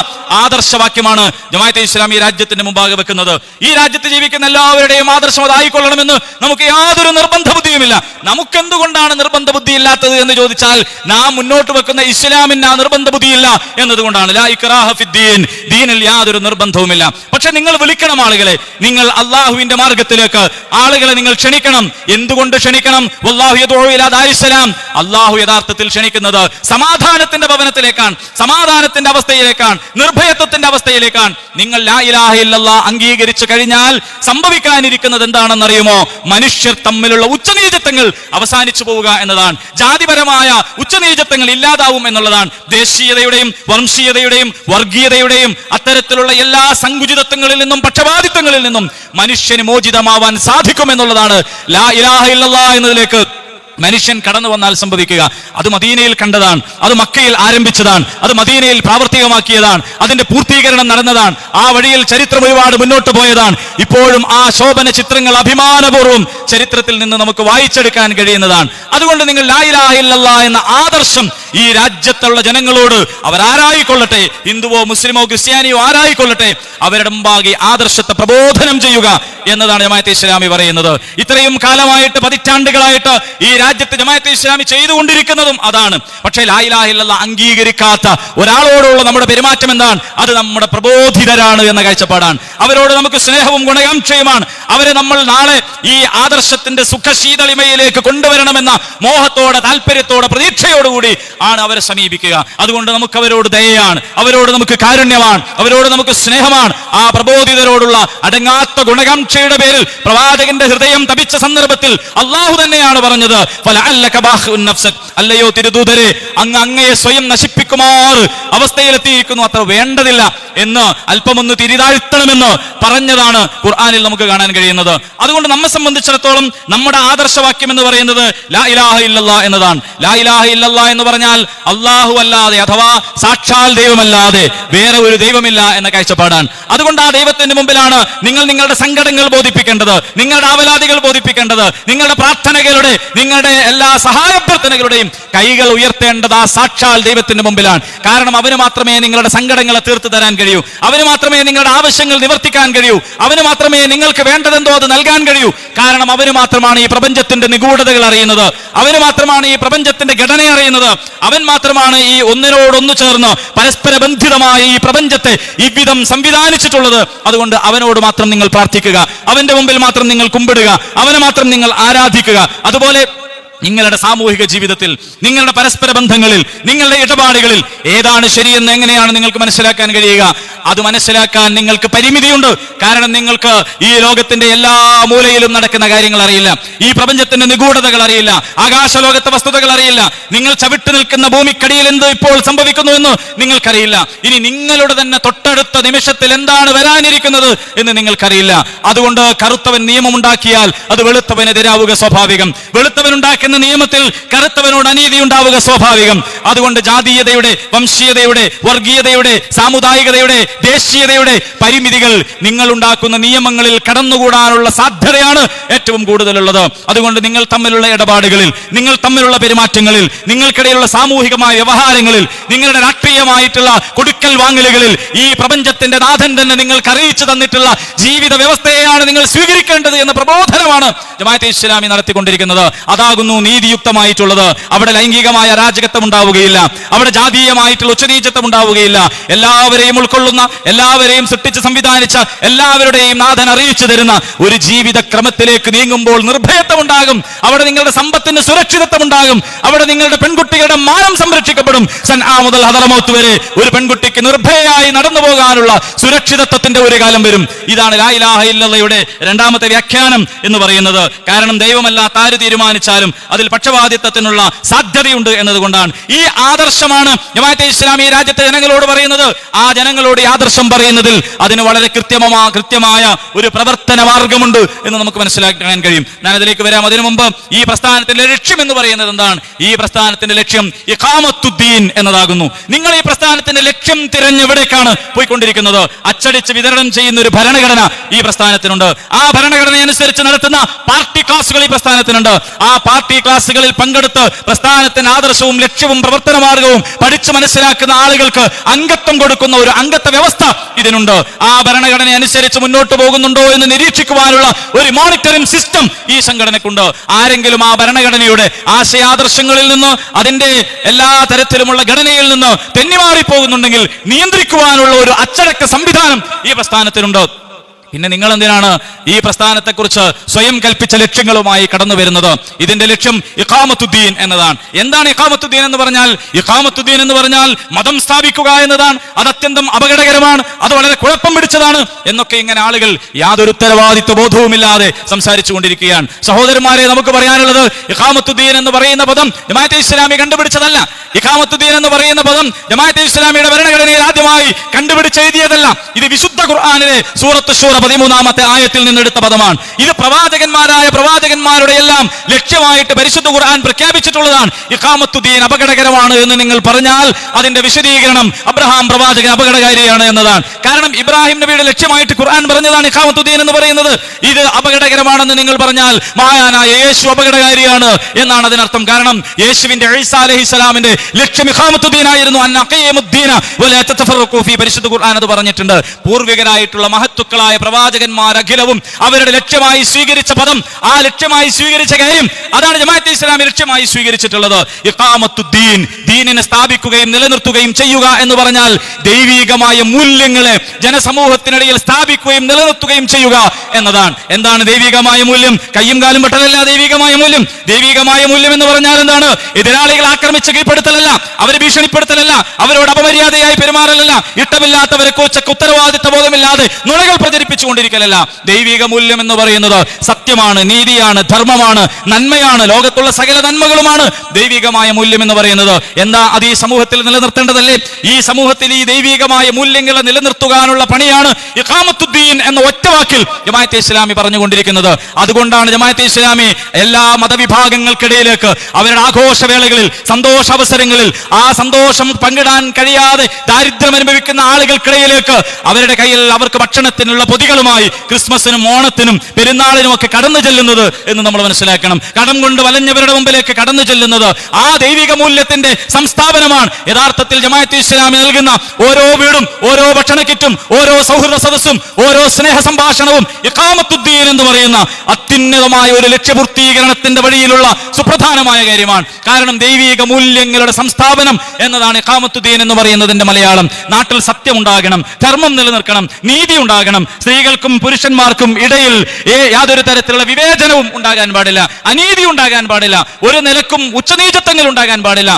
ആദർശവാക്യമാണ് ജമാഅത്തെ ഇസ്ലാമി ഈ രാജ്യത്തിന്റെ മുമ്പാകെ വെക്കുന്നത്. ഈ രാജ്യത്ത് ജീവിക്കുന്ന എല്ലാവരുടെയും ആദർശം അതായിക്കൊള്ളണമെന്ന് നമുക്ക് യാതൊരു നിർബന്ധ ബുദ്ധിയുമില്ല. നമുക്കെന്തുകൊണ്ടാണ് നിർബന്ധ ബുദ്ധി ഇല്ലാത്തത് എന്ന് ചോദിച്ചാൽ നാം മുന്നോട്ട് വെക്കുന്ന ഇസ്ലാമിന് ആ നിർബന്ധ ബുദ്ധിയില്ല എന്നതുകൊണ്ടാണ്. ലാ ഇക്റാഹ ഫിദ്ദീൻ, ദീനിൽ യാതൊരു നിർബന്ധവുമില്ല. പക്ഷെ നിങ്ങൾ വിളിക്കണം ആളുകളെ, നിങ്ങൾ അള്ളാഹുവിന്റെ മാർഗത്തിലേക്ക് ആളുകളെ നിങ്ങൾ ക്ഷണിക്കണം. എന്തുകൊണ്ട് ക്ഷണിക്കണം? വല്ലാഹു യദ്ഉ ഇലാ ദാരിസ്സലാം, അള്ളാഹു യഥാർത്ഥത്തിൽ ക്ഷണിക്കുന്നത് സമാധാനത്തിന്റെ ഭവനത്തിലേക്കാണ്, സമാധാനത്തിന്റെ അവസ്ഥയിലേക്കാണ്, നിർഭയത്വത്തിന്റെ അവസ്ഥയിലേക്കാണ്. നിങ്ങൾ ലാ ഇലാഹ ഇല്ലല്ലാഹ് അംഗീകരിച്ചു കഴിഞ്ഞാൽ സംഭവിക്കാനിരിക്കുന്നത് എന്താണെന്നറിയുമോ? മനുഷ്യർ തമ്മിലുള്ള ഉച്ചനീചത്വങ്ങൾ അവസാനിച്ചു പോവുക എന്നതാണ്. ജാതിപരമായ ഉച്ചനീചത്വങ്ങൾ ഇല്ലാതാവും എന്നുള്ളതാണ്. ദേശീയതയുടെയും വംശീയതയുടെയും വർഗീയതയുടെയും അത്തരത്തിലുള്ള എല്ലാ സങ്കുചിതത്വങ്ങളിൽ നിന്നും പക്ഷപാതിത്വങ്ങളിൽ നിന്നും മനുഷ്യന് മോചിതമാവാൻ സാധിക്കുമെന്നുള്ളതാണ് ലാ ഇലാഹ ഇല്ലല്ലാഹ് എന്നതിലേക്ക് മനുഷ്യൻ കടന്നു വന്നാൽ സംഭവിക്കുക. അത് മദീനയിൽ കണ്ടതാണ്, അത് മക്കയിൽ ആരംഭിച്ചതാണ്, അത് മദീനയിൽ പ്രാവർത്തികമാക്കിയതാണ്, അതിന്റെ പൂർത്തീകരണം നടന്നതാണ്. ആ വഴിയിൽ ചരിത്രം ഒരുപാട് മുന്നോട്ട് പോയതാണ്. ഇപ്പോഴും ആ ശോഭന ചിത്രങ്ങൾ അഭിമാനപൂർവ്വം ചരിത്രത്തിൽ നിന്ന് നമുക്ക് വായിച്ചെടുക്കാൻ കഴിയുന്നതാണ്. അതുകൊണ്ട് നിങ്ങൾ ലാ ഇലാഹ ഇല്ലല്ലാഹ് എന്ന ആദർശം ഈ രാജ്യത്തുള്ള ജനങ്ങളോട് അവരാരായിക്കൊള്ളട്ടെ, ഹിന്ദുവോ മുസ്ലിമോ ക്രിസ്ത്യാനിയോ ആരായിക്കൊള്ളട്ടെ, അവരുടെ മുമ്പാകെ ആദർശത്തെ പ്രബോധനം ചെയ്യുക എന്നതാണ് ജമാഅത്തെ ഇസ്ലാമി പറയുന്നത്. ഇത്രയും കാലമായിട്ട്, പതിറ്റാണ്ടുകളായിട്ട് ഈ രാജ്യത്ത് ജമാഅത്തെ ഇസ്ലാമി ചെയ്തുകൊണ്ടിരിക്കുന്നതും അതാണ്. പക്ഷേ ലാ ഇലാഹ ഇല്ലല്ലാഹ് അംഗീകരിക്കാത്ത ഒരാളോടുള്ള നമ്മുടെ പെരുമാറ്റം എന്താണ്? അത് നമ്മുടെ പ്രബോധിതരാണ് എന്ന കാഴ്ചപ്പാടാണ്. അവരോട് നമുക്ക് സ്നേഹവും ഗുണകാംക്ഷയുമാണ്. അവരെ നമ്മൾ നാളെ ഈ ആദർശത്തിന്റെ സുഖശീതളിമയിലേക്ക് കൊണ്ടുവരണമെന്ന മോഹത്തോടെ, താല്പര്യത്തോടെ, പ്രതീക്ഷയോടുകൂടി ആണ് അവരെ സമീപിക്കുക. അതുകൊണ്ട് നമുക്ക് അവരോട് ദയയാണ്, അവരോട് നമുക്ക് കാരുണ്യമാണ്, അവരോട് നമുക്ക് സ്നേഹമാണ്. ആ പ്രബോധിതരോടുള്ള അടങ്ങാത്ത ഗുണകാംക്ഷയുടെ പേരിൽ പ്രവാചകന്റെ ഹൃദയം തപിച്ച സന്ദർഭത്തിൽ അള്ളാഹു തന്നെയാണ് പറഞ്ഞത്, അല്ലയോ തിരുദൂതരെ, അങ്ങയെ സ്വയം നശിപ്പിക്കുമാർ അവസ്ഥയിലെത്തിയിരിക്കുന്നു, അത്ര വേണ്ടതില്ല എന്ന് അല്പമൊന്ന് തിരിതാഴ്ത്തണമെന്ന് പറഞ്ഞതാണ് ഖുർആനിൽ നമുക്ക് കാണാൻ കഴിയുന്നത്. അതുകൊണ്ട് നമ്മെ സംബന്ധിച്ചിടത്തോളം നമ്മുടെ ആദർശവാക്യം എന്ന് പറയുന്നത് ലാ ഇലാഹ ഇല്ലല്ലാഹ് എന്നതാണ്. ലാ ഇലാഹ ഇല്ലല്ലാഹ് എന്ന് പറഞ്ഞാൽ അള്ളാഹു അല്ലാതെ അഥവാ സാക്ഷാൽ ദൈവമല്ലാതെ വേറെ ഒരു ദൈവമില്ല എന്ന കാഴ്ചപ്പാടാണ്. അതുകൊണ്ട് ആ ദൈവത്തിന്റെ മുമ്പിലാണ് നിങ്ങൾ നിങ്ങളുടെ സങ്കടങ്ങൾ ബോധിപ്പിക്കേണ്ടത്, നിങ്ങളുടെ ആവലാതികൾ ബോധിപ്പിക്കേണ്ടത്, നിങ്ങളുടെ പ്രാർത്ഥനകളുടെ, നിങ്ങളുടെ എല്ലാ സഹായപ്രാർത്ഥനകളുടെയും കൈകൾ ഉയർത്തേണ്ടത് ആ സാക്ഷാൽ ദൈവത്തിന്റെ മുമ്പിലാണ്. കാരണം അവന് മാത്രമേ നിങ്ങളുടെ സങ്കടങ്ങളെ തീർത്തു തരാൻ കഴിയൂ, അവന് മാത്രമേ നിങ്ങളുടെ ആവശ്യങ്ങൾ നിവർത്തിക്കാൻ കഴിയൂ, അവന് മാത്രമേ നിങ്ങൾക്ക് വേണ്ടതെന്തോ അത് നൽകാൻ കഴിയൂ. കാരണം അവന് മാത്രമാണ് ഈ പ്രപഞ്ചത്തിന്റെ നിഗൂഢതകൾ അറിയുന്നത്, അവന് മാത്രമാണ് ഈ പ്രപഞ്ചത്തിന്റെ ഘടന അറിയുന്നത്, അവൻ മാത്രമാണ് ഈ ഒന്നിനോടൊന്നു ചേർന്ന് പരസ്പര ബന്ധിതമായ ഈ പ്രപഞ്ചത്തെ ഇவ்விധം സംവിധാനിച്ചിട്ടുള്ളത്. അതുകൊണ്ട് അവനോട് മാത്രം നിങ്ങൾ പ്രാർത്ഥിക്കുക, അവന്റെ മുമ്പിൽ മാത്രം നിങ്ങൾ കുമ്പിടുക, അവനെ മാത്രം നിങ്ങൾ ആരാധിക്കുക. അതുപോലെ നിങ്ങളുടെ സാമൂഹിക ജീവിതത്തിൽ, നിങ്ങളുടെ പരസ്പര ബന്ധങ്ങളിൽ, നിങ്ങളുടെ ഇടപാടുകളിൽ ഏതാണ് ശരിയെന്ന് എങ്ങനെയാണ് നിങ്ങൾക്ക് മനസ്സിലാക്കാൻ കഴിയുക? അത് മനസ്സിലാക്കാൻ നിങ്ങൾക്ക് പരിമിതിയുണ്ട്. കാരണം നിങ്ങൾക്ക് ഈ ലോകത്തിന്റെ എല്ലാ മൂലയിലും നടക്കുന്ന കാര്യങ്ങൾ അറിയില്ല, ഈ പ്രപഞ്ചത്തിന്റെ നിഗൂഢതകൾ അറിയില്ല, ആകാശലോകത്തെ വസ്തുതകൾ അറിയില്ല, നിങ്ങൾ ചവിട്ട് നിൽക്കുന്ന ഭൂമിക്കടിയിൽ എന്ത് ഇപ്പോൾ സംഭവിക്കുന്നു എന്ന് നിങ്ങൾക്കറിയില്ല. ഇനി നിങ്ങളുടെ തന്നെ തൊട്ടടുത്ത നിമിഷത്തിൽ എന്താണ് വരാനിരിക്കുന്നത് എന്ന് നിങ്ങൾക്കറിയില്ല. അതുകൊണ്ട് കറുത്തവൻ നിയമമുണ്ടാക്കിയാൽ അത് വെളുത്തവനെതിരാവുക സ്വാഭാവികം, വെളുത്തവനുണ്ടാക്കുന്ന നിയമത്തിൽ കറുത്തവനോട് അനീതി ഉണ്ടാവുക സ്വാഭാവികം. അതുകൊണ്ട് ജാതീയതയുടെ, വംശീയതയുടെ, വർഗീയതയുടെ, സാമുദായികതയുടെ, ദേശീയതയുടെ പരിമിതികൾ നിങ്ങൾ ഉണ്ടാക്കുന്ന നിയമങ്ങളിൽ കടന്നുകൂടാനുള്ള സാധ്യതയാണ് ഏറ്റവും കൂടുതലുള്ളത്. അതുകൊണ്ട് നിങ്ങൾ തമ്മിലുള്ള ഇടപാടുകളിൽ, നിങ്ങൾ തമ്മിലുള്ള പെരുമാറ്റങ്ങളിൽ, നിങ്ങൾക്കിടയിലുള്ള സാമൂഹികമായ വ്യവഹാരങ്ങളിൽ, നിങ്ങളുടെ രാഷ്ട്രീയമായിട്ടുള്ള കൊടുക്കൽ വാങ്ങലുകളിൽ ഈ പ്രപഞ്ചത്തിന്റെ നാഥൻ തന്നെ നിങ്ങൾക്ക് അറിയിച്ചു തന്നിട്ടുള്ള ജീവിത വ്യവസ്ഥയെയാണ് നിങ്ങൾ സ്വീകരിക്കേണ്ടത് എന്ന പ്രബോധനമാണ് ജമാഅത്തെ ഇസ്ലാമി നടത്തിക്കൊണ്ടിരിക്കുന്നത്. അതാകുന്നു നീതിയുക്തമായിട്ടുള്ളത്. അവിടെ ലൈംഗികമായ അരാജകത്വം ഉണ്ടാവുകയില്ല, അവിടെ ജാതീയമായിട്ടുള്ള ഉച്ചനീചത്വം ഉണ്ടാവുകയില്ല. എല്ലാവരെയും ഉൾക്കൊള്ളുന്ന, എല്ലാവരെയും സൃഷ്ടിച്ച് സംവിധാനിച്ച, എല്ലാവരുടെയും നാഥൻ അറിയിച്ചു തരുന്ന ഒരു ജീവിത ക്രമത്തിലേക്ക് നീങ്ങുമ്പോൾ നിർഭയത്വം ഉണ്ടാകും. അവിടെ നിങ്ങളുടെ സമ്പത്തിന് സുരക്ഷിതത്വം ഉണ്ടാകും. അവിടെ നിങ്ങളുടെ പെൺകുട്ടികളുടെ മാനം സംരക്ഷിക്കപ്പെടും. സൻആ മുതൽ ഹദറമൗത്ത് വരെ ഒരു പെൺകുട്ടിക്ക് നിർഭയയായി നടന്നു പോകാനുള്ള സുരക്ഷിതത്വത്തിന്റെ ഒരു കാലം വരും. ഇതാണ് ലാ ഇലാഹ ഇല്ലല്ലാഹയുടെ രണ്ടാമത്തെ വ്യാഖ്യാനം എന്ന് പറയുന്നത്. കാരണം ദൈവമല്ലാത്ത ആര് തീരുമാനിച്ചാലും അതിൽ പക്ഷപാതിത്വത്തിനുള്ള സാധ്യതയുണ്ട് എന്നതുകൊണ്ടാണ്. ഈ ആദർശമാണ് ജമാഅത്തെ ഇസ്ലാമി രാജ്യത്തെ ജനങ്ങളോട് പറയുന്നത്. ആ ജനങ്ങളോട് ഈ ആദർശം പറയുന്നതിൽ അതിന് വളരെ കൃത്യമായ ഒരു പ്രവർത്തന മാർഗമുണ്ട് എന്ന് നമുക്ക് മനസ്സിലാക്കാൻ കഴിയും. ഞാൻ അതിലേക്ക് വരാം. അതിനു മുമ്പ് ഈ പ്രസ്ഥാനത്തിന്റെ ലക്ഷ്യം എന്ന് പറയുന്നത് എന്താണ്? ഈ പ്രസ്ഥാനത്തിന്റെ ലക്ഷ്യം ഇഖാമത്തുദ്ദീൻ എന്നതാകുന്നു. നിങ്ങൾ ഈ പ്രസ്ഥാനത്തിന്റെ ലക്ഷ്യം തിരഞ്ഞെവിടേക്കാണ് പോയിക്കൊണ്ടിരിക്കുന്നത്? അച്ചടിച്ച് വിതരണം ചെയ്യുന്ന ഒരു ഭരണഘടന ഈ പ്രസ്ഥാനത്തിനുണ്ട്. ആ ഭരണഘടന അനുസരിച്ച് നടത്തുന്ന പാർട്ടി ക്ലാസുകൾ ഈ പ്രസ്ഥാനത്തിനുണ്ട്. ആ പാർട്ടി ക്ലാസുകളിൽ പങ്കെടുത്ത് പ്രസ്ഥാനത്തിന്റെ ആദർശവും ലക്ഷ്യവും പ്രവർത്തന മാർഗവും പഠിച്ചു മനസ്സിലാക്കുന്ന ആളുകൾക്ക് അംഗത്വം കൊടുക്കുന്ന ഒരു അംഗത്വ വ്യവസ്ഥ ഇതിനുണ്ട്. ആ ഭരണഘടന അനുസരിച്ച് മുന്നോട്ട് പോകുന്നുണ്ടോ എന്ന് നിരീക്ഷിക്കുവാനുള്ള ഒരു മോണിറ്ററിംഗ് സിസ്റ്റം ഈ സംഘടനക്കുണ്ട്. ആരെങ്കിലും ആ ഭരണഘടനയുടെ ആശയാദർശങ്ങളിൽ നിന്ന്, അതിന്റെ എല്ലാ തരത്തിലുമുള്ള ഘടനയിൽ നിന്ന് തെന്നിമാറി പോകുന്നുണ്ടെങ്കിൽ നിയന്ത്രിക്കുവാനുള്ള ഒരു അച്ചടക്ക സംവിധാനം ഈ പ്രസ്ഥാനത്തിനുണ്ട്. പിന്നെ നിങ്ങൾ എന്തിനാണ് ഈ പ്രസ്ഥാനത്തെക്കുറിച്ച് സ്വയം കൽപ്പിച്ച ലക്ഷ്യങ്ങളുമായി കടന്നു വരുന്നത്? ഇതിന്റെ ലക്ഷ്യം ഇഖാമത്തുദ്ദീൻ എന്നതാണ്. എന്താണ് ഇഖാമത്തുദ്ദീൻ എന്ന് പറഞ്ഞാൽ? ഇഖാമത്തുദ്ദീൻ എന്ന് പറഞ്ഞാൽ മതം സ്ഥാപിക്കുക എന്നതാണ്. അത് അത്യന്തം അപകടകരമാണ്, അത് വളരെ കുഴപ്പം പിടിച്ചതാണ് എന്നൊക്കെ ഇങ്ങനെ ആളുകൾ യാതൊരു ഉത്തരവാദിത്വ ബോധവുമില്ലാതെ സംസാരിച്ചു കൊണ്ടിരിക്കുകയാണ്. സഹോദരന്മാരെ, നമുക്ക് പറയാനുള്ളത് ഇഖാമത്തുദ്ദീൻ എന്ന് പറയുന്ന പദം ജമാഅത്തെ ഇസ്ലാമി കണ്ടുപിടിച്ചതല്ല. ഇഖാമത്തുദ്ദീൻ എന്ന് പറയുന്ന പദം ജമാഅത്തെ ഇസ്ലാമിയുടെ ഭരണഘടനയിൽ ആദ്യമായി കണ്ടുപിടിച്ചെഴുതിയതല്ല. ഇത് വിശുദ്ധ ഖുർആനിലെ സൂറത്ത് ശൂറ 13-ാമത്തെ ആയത്തിൽ നിന്നെടുത്ത പദമാണ്. ഇത് പ്രവാചകന്മാരുടെ എല്ലാം ലക്ഷ്യമായിട്ട് പരിശുദ്ധ ഖുർആൻ പ്രഖ്യാപിച്ചിട്ടുള്ളതാണ്. ഇഖാമത്തുദ്ദീൻ അപകടകരമാണ് എന്ന് നിങ്ങൾ പറഞ്ഞാൽ അതിന്റെ വിശദീകരണം അബ്രഹാം പ്രവാചകൻ അപകടകാരിയാണ് എന്നതാണ്. കാരണം ഇബ്രാഹിം നബിയുടെ ലക്ഷ്യമായിട്ട് ഖുർആൻ പറഞ്ഞതാണ് ഇഖാമത്തുദ്ദീൻ എന്ന് പറയുന്നത്. ഇത് അപകടകരമാണെന്ന് നിങ്ങൾ പറഞ്ഞാൽ മഹാനായ യേശു അപകടകാരിയാണ് എന്നാണ് അതിനർത്ഥം. കാരണം യേശുവിന്റെ ഈസാ അലൈഹിസ്സലാമിന്റെ ലക്ഷ്യം ഇഖാമത്തുദ്ദീൻ ആയിരുന്നു. അന്നഖീമുദ്ദീന വലാ തതഫറഖൂ ഫീ. പരിശുദ്ധ ഖുർആൻ അത് പറഞ്ഞിട്ടുണ്ട്. പൂർവികരായിട്ടുള്ള മഹത്തുക്കളായ പ്രവാചകന്മാർ അഖിലവും അവരുടെ ലക്ഷ്യമായി സ്വീകരിച്ച പദം, ആ ലക്ഷ്യമായി സ്വീകരിച്ച കാര്യം, അതാണ് ജമാഅത്തെ ഇസ്ലാമി ലക്ഷ്യമായി സ്വീകരിച്ചിട്ടുള്ളത്. ഇഖാമത്തുദ്ദീൻ, ദീനിനെ സ്ഥാപിക്കുകയും നിലനിർത്തുകയും ചെയ്യുക എന്ന് പറഞ്ഞാൽ ദൈവികമായ മൂല്യങ്ങളെ ജനസമൂഹത്തിനിടയിൽ സ്ഥാപിക്കുകയും നിലനിർത്തുകയും ചെയ്യുക എന്നതാണ്. എന്താണ് ദൈവികമായ മൂല്യം? കയ്യും കാലും വെട്ടലല്ല ദൈവികമായ മൂല്യം. ദൈവികമായ മൂല്യം എന്ന് പറഞ്ഞാൽ എന്താണ്? എതിരാളികൾ ആക്രമിച്ച് കീഴ്പ്പെടുത്തലല്ല, അവരെ ഭീഷണിപ്പെടുത്തലല്ല, അവരോട് അപമര്യാദയായി പെരുമാറലല്ല, ഇഷ്ടമില്ലാത്തവരെ കുറിച്ചൊക്കെ ഉത്തരവാദിത്വ ബോധമില്ലാതെ നുണകൾ പ്രചരിപ്പിച്ചുകൊണ്ടിരിക്കലല്ല. ദൈവിക മൂല്യം എന്ന് പറയുന്നത് സത്യമാണ്, നീതിയാണ്, ധർമ്മമാണ്, നന്മയാണ്, ലോകത്തുള്ള സകല നന്മകളുമാണ് ദൈവികമായ മൂല്യം എന്ന് പറയുന്നത്. എന്താ അത് ഈ സമൂഹത്തിൽ നിലനിർത്തേണ്ടതല്ലേ? ഈ സമൂഹത്തിൽ ഈ ദൈവികമായ മൂല്യങ്ങളെ നിലനിർത്തുവാനുള്ള പണിയാണ് ഇഖാമത്തുദ്ദീൻ എന്ന ഒറ്റവാക്കിൽ ജമാഅത്തെ ഇസ്ലാമി പറഞ്ഞുകൊണ്ടിരിക്കുന്നത്. അതുകൊണ്ടാണ് ജമാഅത്തെ ഇസ്ലാമി എല്ലാ മതവിഭാഗങ്ങൾക്കിടയിലേക്ക് അവരുടെ ആഘോഷവേളകളിൽ, സന്തോഷാവസരങ്ങളിൽ ആ സന്തോഷം പങ്കിടാൻ കഴിയാതെ ദാരിദ്ര്യം അനുഭവിക്കുന്ന ആളുകൾക്കിടയിലേക്ക് അവരുടെ കയ്യിൽ അവർക്ക് ഭക്ഷണത്തിനുള്ള പൊതികളുമായി ക്രിസ്മസിനും ഓണത്തിനും പെരുന്നാളിനും ഒക്കെ കടന്നു ചെല്ലുന്നത് എന്ന് നമ്മൾ മനസ്സിലാക്കണം. കടം കൊണ്ട് വലഞ്ഞവരുടെ മുമ്പിലേക്ക് കടന്നു ചെല്ലുന്നത് ആ ദൈവിക മൂല്യത്തിന്റെ സംസ്ഥാപനമാണ്. യഥാർത്ഥത്തിൽ ജമാഅത്തെ ഇസ്ലാമി നൽകുന്ന ഓരോ വീടും, ഓരോ ഭക്ഷണ കിറ്റും, ഓരോ സൗഹൃദ സദസ്സും, ഓരോ സ്നേഹ സംഭാഷണവും ഇഖാമത്തുദ്ദീൻ എന്ന് പറയുന്ന അത്യുന്നതമായ ഒരു ലക്ഷ്യപൂർത്തീകരണത്തിന്റെ വഴിയിലുള്ള സുപ്രധാനമായ കാര്യമാണ്. കാരണം ദൈവിക മൂല്യങ്ങളുടെ സംസ്ഥാപനം എന്നതാണ് ഇഖാമത്തുദ്ദീൻ എന്ന് പറയുന്നതിന്റെ മലയാളം. നാട്ടിൽ സത്യം ഉണ്ടാകണം, ധർമ്മം നിലനിൽക്കണം, നീതി ഉണ്ടാകണം. സ്ത്രീകൾക്കും പുരുഷന്മാർക്കും ഇടയിൽ യാതൊരു തരത്തിലുള്ള വിവേചനവും ഉണ്ടാകാൻ പാടില്ല, അനീതി ഉണ്ടാകാൻ പാടില്ല, ഒരു നിലക്കും ഉച്ചനീചത്വങ്ങൾ ഉണ്ടാകാൻ പാടില്ല,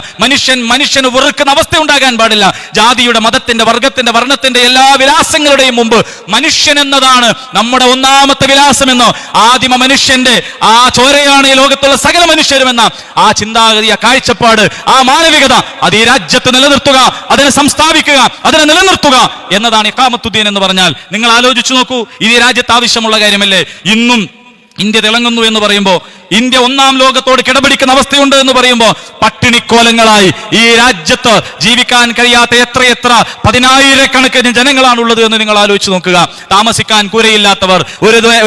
മനുഷ്യന് വെറുക്കുന്ന അവസ്ഥ ഉണ്ടാകാൻ പാടില്ല. ജാതിയുടെ, മതത്തിന്റെ, വർഗത്തിന്റെ, വർണ്ണത്തിന്റെ എല്ലാ വിലാസങ്ങളുടെയും മുമ്പ് മനുഷ്യൻ എന്നതാണ് നമ്മുടെ ഒന്നാമത്തെ വിലാസമെന്ന്, ആദിമ മനുഷ്യന്റെ ആ ചോരയാണ് ഈ ലോകത്തുള്ള സകല മനുഷ്യരുമെന്ന ആ ചിന്താഗതി, ആ കാഴ്ചപ്പാട്, ആ മാനവികത അത് ഈ രാജ്യത്ത് നിലനിർത്തുക, അതിനെ സംസ്ഥാപിക്കുക, അതിനെ നിലനിർത്തുക എന്നതാണ് ഇഖാമത്തുദ്ദീൻ എന്ന് പറഞ്ഞാൽ. നിങ്ങൾ ആലോചിച്ചു നോക്കൂ, ഇത് ഈ രാജ്യത്ത് ആവശ്യമുള്ള കാര്യമല്ലേ? ഇന്നും ഇന്ത്യ തിളങ്ങുന്നു എന്ന് പറയുമ്പോൾ, ഇന്ത്യ ഒന്നാം ലോകത്തോട് കിടപിടിക്കുന്ന അവസ്ഥയുണ്ട് എന്ന് പറയുമ്പോൾ, പട്ടിണിക്കോലങ്ങളായി ഈ രാജ്യത്ത് ജീവിക്കാൻ കഴിയാത്ത എത്രയെത്ര പതിനായിരക്കണക്കിന് ജനങ്ങളാണുള്ളത് എന്ന് നിങ്ങൾ ആലോചിച്ച് നോക്കുക. താമസിക്കാൻ കൂരയില്ലാത്തവർ,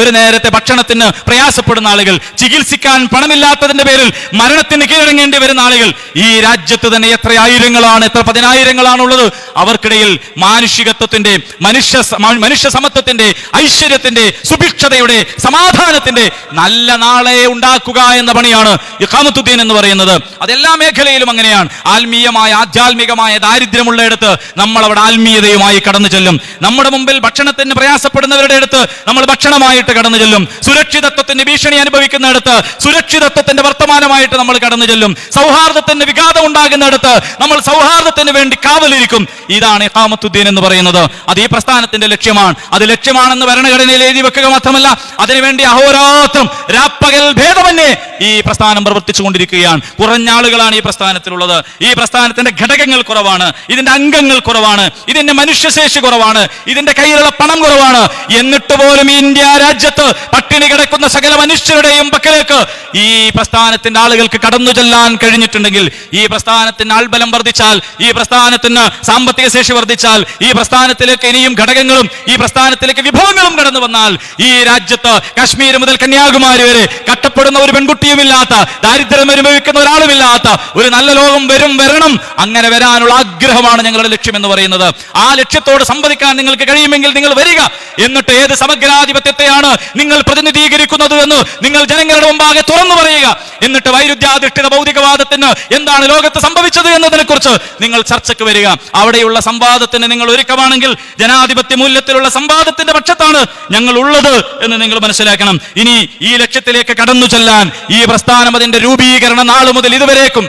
ഒരു നേരത്തെ ഭക്ഷണത്തിന് പ്രയാസപ്പെടുന്ന ആളുകൾ, ചികിത്സിക്കാൻ പണമില്ലാത്തതിന്റെ പേരിൽ മരണത്തിന് കീഴടങ്ങേണ്ടി വരുന്ന ആളുകൾ ഈ രാജ്യത്ത് തന്നെ എത്ര ആയിരങ്ങളാണ്, എത്ര പതിനായിരങ്ങളാണുള്ളത്. അവർക്കിടയിൽ മാനുഷികത്വത്തിന്റെ, മനുഷ്യ സമത്വത്തിന്റെ, ഐശ്വര്യത്തിന്റെ, സുഭിക്ഷതയുടെ, സമാധാനത്തിന്റെ നല്ല നാളെ നടപ്പിലാക്കുക എന്ന പണിയാണ് ഇഖാമത്തുദ്ദീൻ എന്ന് പറയുന്നത്. അതെല്ലാ മേഖലയിലും അങ്ങനെയാണ്. ആത്മീയമായ ആധ്യാത്മികമായ ദാരിദ്ര്യമുള്ളയിടത്ത് നമ്മൾ അവിടെ ആത്മീയതയുമായി കടന്നു ചെല്ലും. നമ്മുടെ മുമ്പിൽ ഭക്ഷണത്തിന് പ്രയാസപ്പെടുന്നവരുടെ അടുത്ത് നമ്മൾ ഭക്ഷണമായിട്ട് കടന്നു ചെല്ലും. സുരക്ഷിതത്വത്തിന്റെ ഭീഷണി അനുഭവിക്കുന്നിടത്ത് സുരക്ഷിതത്വത്തിന്റെ വർത്തമാനമായിട്ട് നമ്മൾ കടന്നു ചെല്ലും. സൗഹാർദ്ദത്തിന് വിഘാതം ഉണ്ടാകുന്നിടത്ത് നമ്മൾ സൗഹാർദ്ദത്തിന് വേണ്ടി കാവലിരിക്കും. ഇതാണ് ഇഖാമത്തുദ്ദീൻ എന്ന് പറയുന്നത്. അത് ഈ പ്രസ്ഥാനത്തിന്റെ ലക്ഷ്യമാണ്. അത് ലക്ഷ്യമാണെന്ന് ഭരണഘടനയിൽ എഴുതി വെക്കുക മാത്രമല്ല, അതിനുവേണ്ടി അഹോരാത്രം രാപ്പകൽ ഭേദമന്യേ ഈ പ്രസ്ഥാനം പ്രവർത്തിച്ചുകൊണ്ടിരിക്കുകയാണ്. കുറഞ്ഞ ആളുകളാണ് ഈ പ്രസ്ഥാനത്തിലുള്ളത്. ഈ പ്രസ്ഥാനത്തിന്റെ ഘടകങ്ങൾ കുറവാണ്, ഇതിന്റെ അംഗങ്ങൾ കുറവാണ്, ഇതിന്റെ മനുഷ്യശേഷി കുറവാണ്, ഇതിന്റെ കയ്യിലുള്ള പണം കുറവാണ്. എന്നിട്ട് പോലും ഇന്ത്യ രാജ്യത്ത് പട്ടിണി കിടക്കുന്ന സകല മനുഷ്യരുടെയും പക്കലേക്ക് ഈ പ്രസ്ഥാനത്തിന്റെ ആളുകൾക്ക് കടന്നു ചെല്ലാൻ കഴിഞ്ഞിട്ടുണ്ടെങ്കിൽ, ഈ പ്രസ്ഥാനത്തിന് ആൾബലം വർദ്ധിച്ചാൽ, ഈ പ്രസ്ഥാനത്തിന് സാമ്പത്തിക ശേഷി വർദ്ധിച്ചാൽ, ഈ പ്രസ്ഥാനത്തിലേക്ക് ഇനിയും ഘടകങ്ങളും ഈ പ്രസ്ഥാനത്തിലേക്ക് വിഭവങ്ങളും കടന്നു വന്നാൽ, ഈ രാജ്യത്ത് കാശ്മീർ മുതൽ കന്യാകുമാരി വരെ കട്ടപ്പെടുന്ന ഒരു പെൺകുട്ടിയുമില്ലാത്ത, ദാരിദ്ര്യം അനുഭവിക്കുന്ന ഒരാളുമില്ലാത്ത ഒരു നല്ല ലോകം വരണം. അങ്ങനെ വരാനുള്ള ആഗ്രഹമാണ് ഞങ്ങളുടെ ലക്ഷ്യം എന്ന് പറയുന്നത്. ആ ലക്ഷ്യത്തോട് സംവദിക്കാൻ നിങ്ങൾക്ക് കഴിയുമെങ്കിൽ നിങ്ങൾ വരിക. എന്നിട്ട് ഏത് സമഗ്രാധിപത്യത്തെയാണ് നിങ്ങൾ പ്രതിനിധീകരിക്കുന്നത് എന്ന് നിങ്ങൾ ജനങ്ങളുടെ മുമ്പാകെ തുറന്നു പറയുക. എന്നിട്ട് വൈരുദ്ധ്യാധിഷ്ഠിത ഭൗതികവാദത്തിന് എന്താണ് ലോകത്ത് സംഭവിച്ചത് എന്നതിനെ കുറിച്ച് നിങ്ങൾ ചർച്ചയ്ക്ക് വരിക. അവിടെയുള്ള സംവാദത്തിന് നിങ്ങൾ ഒരുക്കമാണെങ്കിൽ ജനാധിപത്യ മൂല്യത്തിലുള്ള സംവാദത്തിന്റെ പക്ഷത്താണ് ഞങ്ങൾ ഉള്ളത് എന്ന് നിങ്ങൾ മനസ്സിലാക്കണം. ഇനി ഈ ലക്ഷ്യത്തിലേക്ക് കടന്നു ചെല്ലാൻ ഈ പ്രസ്ഥാനം അതിന്റെ രൂപീകരണ നാൾ മുതൽ ഇതുവരേക്കും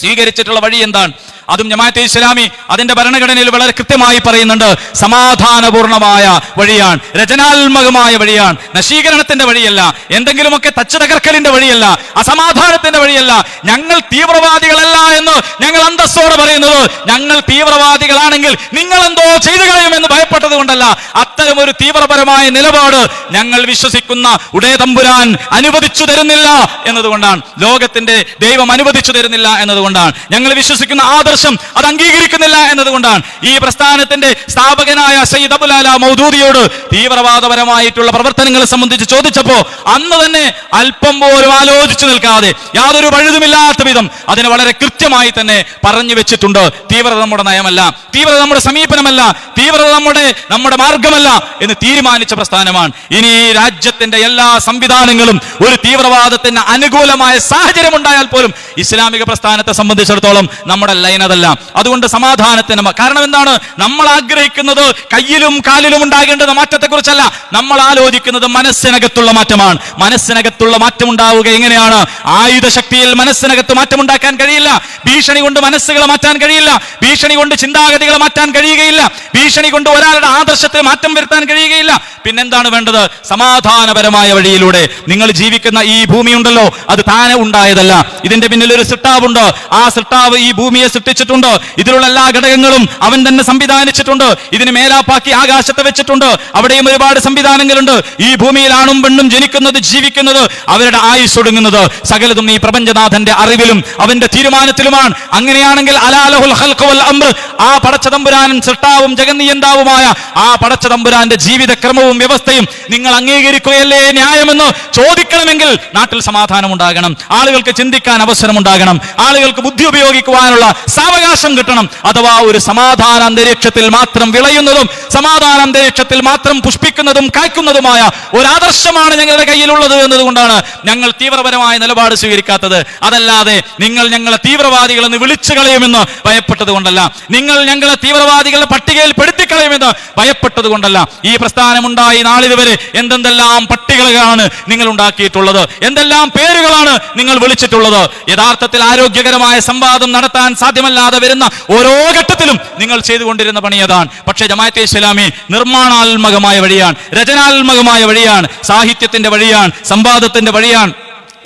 സ്വീകരിച്ചിട്ടുള്ള വഴി എന്താണ്? അതും ജമാഅത്തെ ഇസ്ലാമി അതിന്റെ ഭരണഘടനയിൽ വളരെ കൃത്യമായി പറയുന്നുണ്ട്. സമാധാനപൂർണമായ വഴിയാണ്, രചനാത്മകമായ വഴിയാണ്, നശീകരണത്തിന്റെ വഴിയല്ല, എന്തെങ്കിലുമൊക്കെ തച്ചു തകർക്കലിന്റെ വഴിയല്ല, അസമാധാനത്തിന്റെ വഴിയല്ല. ഞങ്ങൾ തീവ്രവാദികളല്ല എന്ന് ഞങ്ങൾ അന്തസ്സോടെ പറയുന്നത്, ഞങ്ങൾ തീവ്രവാദികളാണെങ്കിൽ നിങ്ങൾ എന്തോ ചെയ്തു കളയുമെന്ന് ഭയപ്പെട്ടത് കൊണ്ടല്ല. അത്തരം ഒരു തീവ്രപരമായ നിലപാട് ഞങ്ങൾ വിശ്വസിക്കുന്ന ഉടയതമ്പുരാൻ അനുവദിച്ചു തരുന്നില്ല എന്നതുകൊണ്ടാണ്, ലോകത്തിന്റെ ദൈവം അനുവദിച്ചു തരുന്നില്ല എന്നതുകൊണ്ടാണ്, ഞങ്ങൾ വിശ്വസിക്കുന്ന ആദർശം അത് അംഗീകരിക്കുന്നില്ല എന്നതുകൊണ്ടാണ്. ഈ പ്രസ്ഥാനത്തിന്റെ സ്ഥാപകനായ സയ്യിദ് അബുൽ അല മൗദൂദിയോട് തീവ്രവാദപരമായിട്ടുള്ള പ്രവർത്തനങ്ങളെ സംബന്ധിച്ച് ചോദിച്ചപ്പോ അന്ന് തന്നെ അല്പം പോലും ആലോചിച്ചു നിൽക്കാതെ യാതൊരു പഴുതുമില്ലാത്ത വിധം അതിനെ വളരെ കൃത്യമായി തന്നെ പറഞ്ഞു വെച്ചിട്ടുണ്ട്. തീവ്രത നമ്മുടെ നയമല്ല, തീവ്രത നമ്മുടെ സമീപനമല്ല, തീവ്രത നമ്മുടെ മാർഗമല്ല എന്ന് തീരുമാനിച്ച പ്രസ്ഥാനമാണ്. ഇനി ഈ രാജ്യത്തിന്റെ എല്ലാ സംവിധാനങ്ങളും ഒരു തീവ്രവാദത്തിന് അനുകൂലമായ സാഹചര്യം ഉണ്ടായാൽ പോലും ഇസ്ലാമിക പ്രസ്ഥാനത്തെ സംബന്ധിച്ചിടത്തോളം നമ്മുടെ ലൈൻ അതല്ല. അതുകൊണ്ട് സമാധാനത്തിന് കാരണം എന്താണ്? നമ്മൾ ആഗ്രഹിക്കുന്നത് കയ്യിലും കാലിലും ഉണ്ടാകേണ്ടുന്ന മാറ്റത്തെ കുറിച്ചല്ല, നമ്മൾ ആലോചിക്കുന്നത് മനസ്സിനകത്തുള്ള മാറ്റമാണ്. മനസ്സിനകത്തുള്ള മാറ്റം ഉണ്ടാവുക എങ്ങനെയാണ്? ആയുധ ശക്തിയിൽ മനസ്സിനകത്ത് മാറ്റമുണ്ടാക്കാൻ കഴിയില്ല. ഭീഷണി കൊണ്ട് മനസ്സുകളെ മാറ്റാൻ കഴിയില്ല, ഭീഷണി കൊണ്ട് ചിന്താഗതികളെ മാറ്റാൻ കഴിയുകയില്ല, ഭീഷണി കൊണ്ട് ഒരാളുടെ ആദർശത്തിൽ മാറ്റം വരുത്താൻ കഴിയുകയില്ല. പിന്നെന്താണ് വേണ്ടത്? സമാധാനപരമായ വഴിയിലൂടെ. നിങ്ങൾ ജീവിക്കുന്ന ഈ ഭൂമി ഉണ്ടല്ലോ, അത് താനെ ഉണ്ടായതല്ല, ഇതിന്റെ പിന്നിൽ ഒരു സൃഷ്ടാവുണ്ട്. ആ സൃഷ്ടാവ് ഈ ഭൂമിയെ സൃഷ്ടിച്ചിട്ടുണ്ട്, ഇതിലുള്ള എല്ലാ ഘടകങ്ങളും അവൻ തന്നെ സംവിധാനിച്ചിട്ടുണ്ട്, ഇതിന് മേലാപ്പാക്കി ആകാശത്ത് വെച്ചിട്ടുണ്ട്, അവിടെയും ഒരുപാട് സംവിധാനങ്ങളുണ്ട്. ഈ ഭൂമിയിൽ ആണും പെണ്ണും ജനിക്കുന്നത്, ജീവിക്കുന്നത്, അവരുടെ ആയുസ് ഒടുങ്ങുന്നത് സകലതും ഈ പ്രപഞ്ചനാഥന്റെ അറിവിലും അവന്റെ തീരുമാനത്തിലുമാണ്. അങ്ങനെയാണെങ്കിൽ അലാലഹുൽ ഖൽഖ് വൽ അംർ, ആ പടച്ചതമ്പുരാനും സൃഷ്ടാവും ജഗന്നിയന്താവുമായ ആ പടച്ചതമ്പുരാന്റെ ജീവിതക്രമവും വ്യവസ്ഥയും നിങ്ങൾ അംഗീകരിക്കുകയല്ലേ ന്യായമെന്ന് ചോദിക്കണമെങ്കിൽ നാട്ടിൽ സമാധാനം ഉണ്ടാകണം, ആളുകൾക്ക് ചിന്തിക്കാൻ അവസരം ഉണ്ടാകണം, ആളുകൾക്ക് ബുദ്ധി ഉപയോഗിക്കുവാനുള്ള സാവകാശം കിട്ടണം. അഥവാ ഒരു സമാധാന അന്തരീക്ഷത്തിൽ മാത്രം വിളയുന്നതും സമാധാന അന്തരീക്ഷത്തിൽ മാത്രം പുഷ്പിക്കുന്നതും കായ്ക്കുന്നതുമായ ഒരു ആദർശമാണ് ഞങ്ങളുടെ കയ്യിലുള്ളത് എന്നതുകൊണ്ടാണ് ഞങ്ങൾ തീവ്രപരമായ നിലപാട് സ്വീകരിക്കാത്തത്. അതല്ലാതെ നിങ്ങൾ ഞങ്ങളെ തീവ്രവാദികളെന്ന് വിളിച്ചു കളയുമെന്ന് ഭയപ്പെട്ടത് കൊണ്ടല്ല, നിങ്ങൾ ഞങ്ങളെ തീവ്രവാദികളുടെ പട്ടികയിൽ പെടുത്തിക്കളയുമെന്ന് ഭയപ്പെട്ടത് കൊണ്ടല്ല. ഈ പ്രസ്ഥാനമുണ്ടായി നാളിതുവരെ എന്തെല്ലാം പട്ടികകളാണ് നിങ്ങൾ ഉണ്ടാക്കിയിട്ടുള്ളത്, എന്തെല്ലാം പേരുകളാണ് നിങ്ങൾ വിളിച്ചിട്ടുള്ളത്. യഥാർത്ഥത്തിൽ ആരോഗ്യകരമായ സംവാദം നടത്താൻ സാധ്യമല്ലാതെ വരുന്ന ഓരോ ഘട്ടത്തിലും നിങ്ങൾ ചെയ്തുകൊണ്ടിരുന്ന പണിയതാണ്. പക്ഷേ ജമാഅത്തെ ഇസ്ലാമി നിർമ്മാണാത്മകമായ വഴിയാണ്, രചനാത്മകമായ വഴിയാണ്, സാഹിത്യത്തിന്റെ വഴിയാണ്, സംവാദത്തിന്റെ വഴിയാണ്,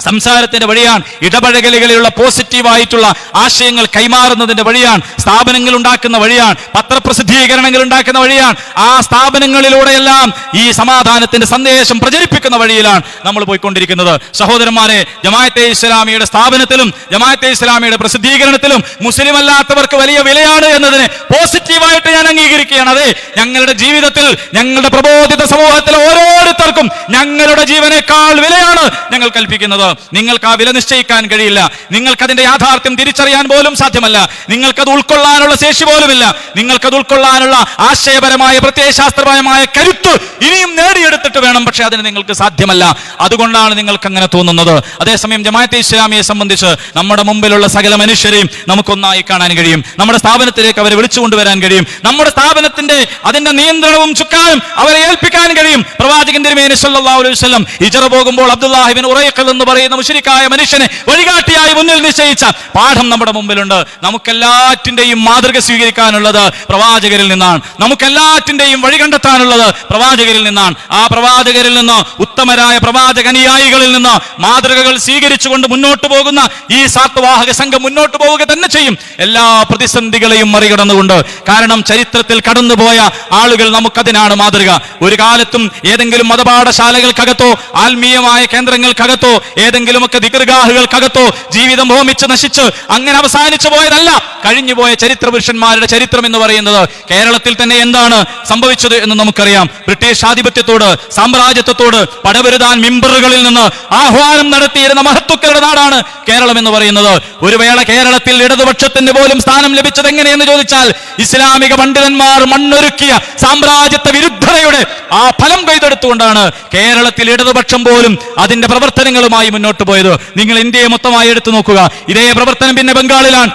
സംസാരത്തിന്റെ വഴിയാണ്, ഇടപഴകലുകളിലുള്ള പോസിറ്റീവായിട്ടുള്ള ആശയങ്ങൾ കൈമാറുന്നതിന്റെ വഴിയാണ്, സ്ഥാപനങ്ങൾ ഉണ്ടാക്കുന്ന വഴിയാണ്, പത്രപ്രസിദ്ധീകരണങ്ങൾ ഉണ്ടാക്കുന്ന വഴിയാണ്. ആ സ്ഥാപനങ്ങളിലൂടെയെല്ലാം ഈ സമാധാനത്തിന്റെ സന്ദേശം പ്രചരിപ്പിക്കുന്ന വഴിയിലാണ് നമ്മൾ പോയിക്കൊണ്ടിരിക്കുന്നത്. സഹോദരന്മാരെ, ജമാഅത്തെ ഇസ്ലാമിയുടെ സ്ഥാപനത്തിലും ജമാഅത്തെ ഇസ്ലാമിയുടെ പ്രസിദ്ധീകരണത്തിലും മുസ്ലിം അല്ലാത്തവർക്ക് വലിയ വിലയാണ് എന്നതിനെ പോസിറ്റീവായിട്ട് ഞാൻ അംഗീകരിക്കുകയാണ്. അതെ, ഞങ്ങളുടെ ജീവിതത്തിൽ, ഞങ്ങളുടെ പ്രബോധിത സമൂഹത്തിലെ ഓരോരുത്തർക്കും ഞങ്ങളുടെ ജീവനേക്കാൾ വിലയാണ് ഞങ്ങൾ കൽപ്പിക്കുന്നത്. നിങ്ങൾക്ക് ആ വില നിശ്ചയിക്കാൻ കഴിയില്ല. നിങ്ങൾക്കതിന്റെ യാഥാർത്ഥ്യം തിരിച്ചറിയാൻ പോലും സാധ്യമല്ല. നിങ്ങൾക്കത് ഉൾക്കൊള്ളാനുള്ള ശേഷി പോലുമില്ല. നിങ്ങൾക്കത് ഉൾക്കൊള്ളാനുള്ള ആശയപരമായ പ്രത്യയശാസ്ത്രപരമായ കരുത്ത് ഇനിയും നേടിയെടുത്തിട്ട് വേണം. പക്ഷെ അതിന് നിങ്ങൾക്ക് സാധ്യമല്ല. അതുകൊണ്ടാണ് നിങ്ങൾക്ക് അങ്ങനെ തോന്നുന്നത്. അതേസമയം ജമാഅത്തെ ഇസ്ലാമിയെ സംബന്ധിച്ച് നമ്മുടെ മുമ്പിലുള്ള സകല മനുഷ്യരെയും നമുക്കൊന്നായി കാണാൻ കഴിയും. നമ്മുടെ സ്ഥാപനത്തിലേക്ക് അവരെ വിളിച്ചുകൊണ്ടുവരാൻ കഴിയും. നമ്മുടെ സ്ഥാപനത്തിന്റെ അതിന്റെ നിയന്ത്രണവും ചുക്കാനും അവരെ ഏൽപ്പിക്കാൻ കഴിയും. പ്രവാചകൻ തിരുമേനി സല്ലല്ലാഹു അലൈഹി വസല്ലം ഹിജ്റ പോകുമ്പോൾ അബ്ദുല്ലാഹി ഇബ്നു ഉറൈഖ് എന്ന് പറയുന്ന മുശ്രിക്കായ മനുഷ്യനെ വഴികാട്ടിയായി മുന്നിൽ നിശ്ചയിച്ച പാഠം നമ്മുടെ മുമ്പിലുണ്ട്. നമുക്കെല്ലാറ്റിന്റെയും മാതൃക സ്വീകരിക്കാനുള്ളത് പ്രവാചകരിൽ നിന്നാണ്. നമുക്കെല്ലാറ്റിന്റെയും വഴി കണ്ടെത്താനുള്ളത് പ്രവാചകരിൽ നിന്നാണ്. ആ പ്രവാചകരിൽ നിന്ന്, ഉത്തമരായ പ്രവാചകനുയായികളിൽ നിന്ന് മാതൃകകൾ സ്വീകരിച്ചുകൊണ്ട് മുന്നോട്ട് പോകുന്ന ഈ സാത്വാഹക സംഘം മുന്നോട്ട് പോവുക തന്നെ ചെയ്യും, എല്ലാ പ്രതിസന്ധികളെയും മറികടന്നുകൊണ്ട്. കാരണം ചരിത്രത്തിൽ കടന്നുപോയ ആളുകൾ നമുക്കതിനാണ് മാതൃക. ഒരു കാലത്തും ഏതെങ്കിലും മതപാഠശാലകൾക്കകത്തോ ആത്മീയമായ കേന്ദ്രങ്ങൾക്കകത്തോ ഏതെങ്കിലുമൊക്കെ ദിക്ർഗാഹുകൾക്കകത്തോ ജീവിതം ഹോമിച്ച് നശിച്ച് അങ്ങനെ അവസാനിച്ചു പോയതല്ല കഴിഞ്ഞുപോയ ചരിത്ര പുരുഷന്മാരുടെ ചരിത്രം എന്ന് പറയുന്നത്. കേരളത്തിൽ തന്നെ എന്താണ് സംഭവിച്ചത് എന്ന് നമുക്കറിയാം. ബ്രിട്ടീഷ് ആധിപത്യത്തോട്, സാമ്രാജ്യത്വത്തോട് പടവരുതാൻ മിമ്പറുകളിൽ നിന്ന് ആഹ്വാനം നടത്തിയിരുന്ന മഹത്തുക്കളുടെ നാടാണ് കേരളം എന്ന് പറയുന്നത്. ഒരു വേള കേരളത്തിൽ ഇടതുപക്ഷത്തിന് പോലും സ്ഥാനം ലഭിച്ചത് എങ്ങനെയെന്ന് ചോദിച്ചാൽ ഇസ്ലാമിക പണ്ഡിതന്മാർ മണ്ണൊരുക്കിയ സാമ്രാജ്യത്വ വിരുദ്ധതയുടെ ആ ഫലം കൊയ്തെടുത്തുകൊണ്ടാണ് കേരളത്തിൽ ഇടതുപക്ഷം പോലും അതിന്റെ പ്രവർത്തനങ്ങളുമായി മുന്നോട്ട് പോയത്. നിങ്ങൾ ഇന്ത്യയെ മൊത്തമായി എടുത്തു നോക്കുക. ഇതേ പ്രവർത്തനം പിന്നെ ബംഗാളിലാണ്.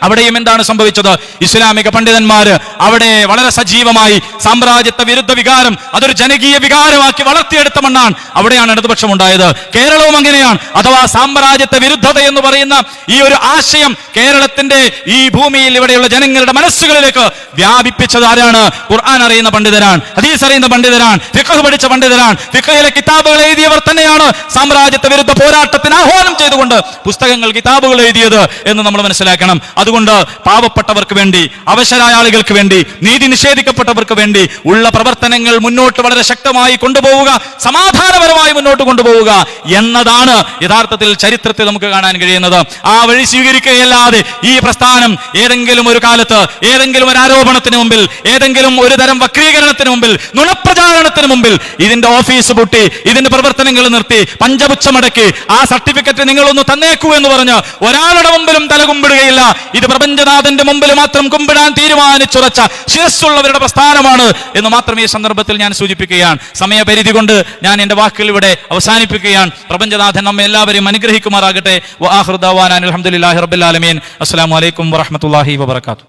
അവിടെയും എന്താണ് സംഭവിച്ചത്? ഇസ്ലാമിക പണ്ഡിതന്മാര് അവിടെ വളരെ സജീവമായി സാമ്രാജ്യത്വ വിരുദ്ധ വികാരം അതൊരു ജനകീയ വികാരമാക്കി വളർത്തിയെടുത്ത മണ്ണാണ്. അവിടെയാണ് ഇടതുപക്ഷം ഉണ്ടായത്. കേരളവും അങ്ങനെയാണ്. അഥവാ സാമ്രാജ്യത്വ വിരുദ്ധത എന്ന് പറയുന്ന ഈ ഒരു ആശയം കേരളത്തിന്റെ ഈ ഭൂമിയിൽ ഇവിടെയുള്ള ജനങ്ങളുടെ മനസ്സുകളിലേക്ക് വ്യാപിപ്പിച്ചത് ആരാണ്? ഖുർആൻ അറിയുന്ന പണ്ഡിതരാണ്, ഹദീസ് അറിയുന്ന പണ്ഡിതരാണ്, ഫിഖ് പഠിച്ച പണ്ഡിതരാണ്. ഫിഖിലെ കിതാബുകൾ എഴുതിയവർ തന്നെയാണ് സാമ്രാജ്യത്വ വിരുദ്ധ പോരാട്ടത്തിന് ആഹ്വാനം ചെയ്തുകൊണ്ട് പുസ്തകങ്ങൾ, കിതാബുകൾ എഴുതിയത് എന്ന് നമ്മൾ മനസ്സിലാക്കണം. അതുകൊണ്ട് പാവപ്പെട്ടവർക്ക് വേണ്ടി, അവശരായ ആളുകൾക്ക് വേണ്ടി, നീതി നിഷേധിക്കപ്പെട്ടവർക്ക് വേണ്ടി ഉള്ള പ്രവർത്തനങ്ങൾ മുന്നോട്ട് വളരെ ശക്തമായി കൊണ്ടുപോവുക, സമാധാനപരമായി മുന്നോട്ട് കൊണ്ടുപോവുക എന്നതാണ് യഥാർത്ഥത്തിൽ ചരിത്രത്തിൽ നമുക്ക് കാണാൻ കഴിയുന്നത്. ആ വഴി സ്വീകരിക്കുകയല്ലാതെ ഈ പ്രസ്ഥാനം ഏതെങ്കിലും ഒരു കാലത്ത് ഏതെങ്കിലും ഒരു ആരോപണത്തിന് മുമ്പിൽ, ഏതെങ്കിലും ഒരു തരം വക്രീകരണത്തിന് മുമ്പിൽ, നുണപ്രചാരണത്തിന് മുമ്പിൽ ഇതിന്റെ ഓഫീസ് പൂട്ടി, ഇതിന്റെ പ്രവർത്തനങ്ങൾ നിർത്തി, പഞ്ചപുച്ഛമടക്കി ആ സർട്ടിഫിക്കറ്റ് നിങ്ങളൊന്ന് തന്നേക്കൂ എന്ന് പറഞ്ഞ് ഒരാളുടെ മുമ്പിലും തലകുമ്പിടുകയില്ല. ഇത് പ്രപഞ്ചനാഥന്റെ മുമ്പിൽ മാത്രം കുമ്പിടാൻ തീരുമാനിച്ചുറച്ച ശിരസ്സുള്ളവരുടെ പ്രസ്ഥാനമാണ് എന്ന് മാത്രം ഈ സന്ദർഭത്തിൽ ഞാൻ സൂചിപ്പിക്കുകയാണ്. സമയപരിധി കൊണ്ട് ഞാൻ എന്റെ വാക്കുകൾ ഇവിടെ അവസാനിപ്പിക്കുകയാണ്. പ്രപഞ്ചനാഥൻ നമ്മെ എല്ലാവരെയും അനുഗ്രഹിക്കുമാറാകട്ടെ. വആഖിറു ദഅവാനാ അൽഹംദുലില്ലാഹി റബ്ബിൽ ആലമീൻ. അസ്സലാമു അലൈക്കും വറഹ്മത്തുള്ളാഹി വബറകാതുഹു.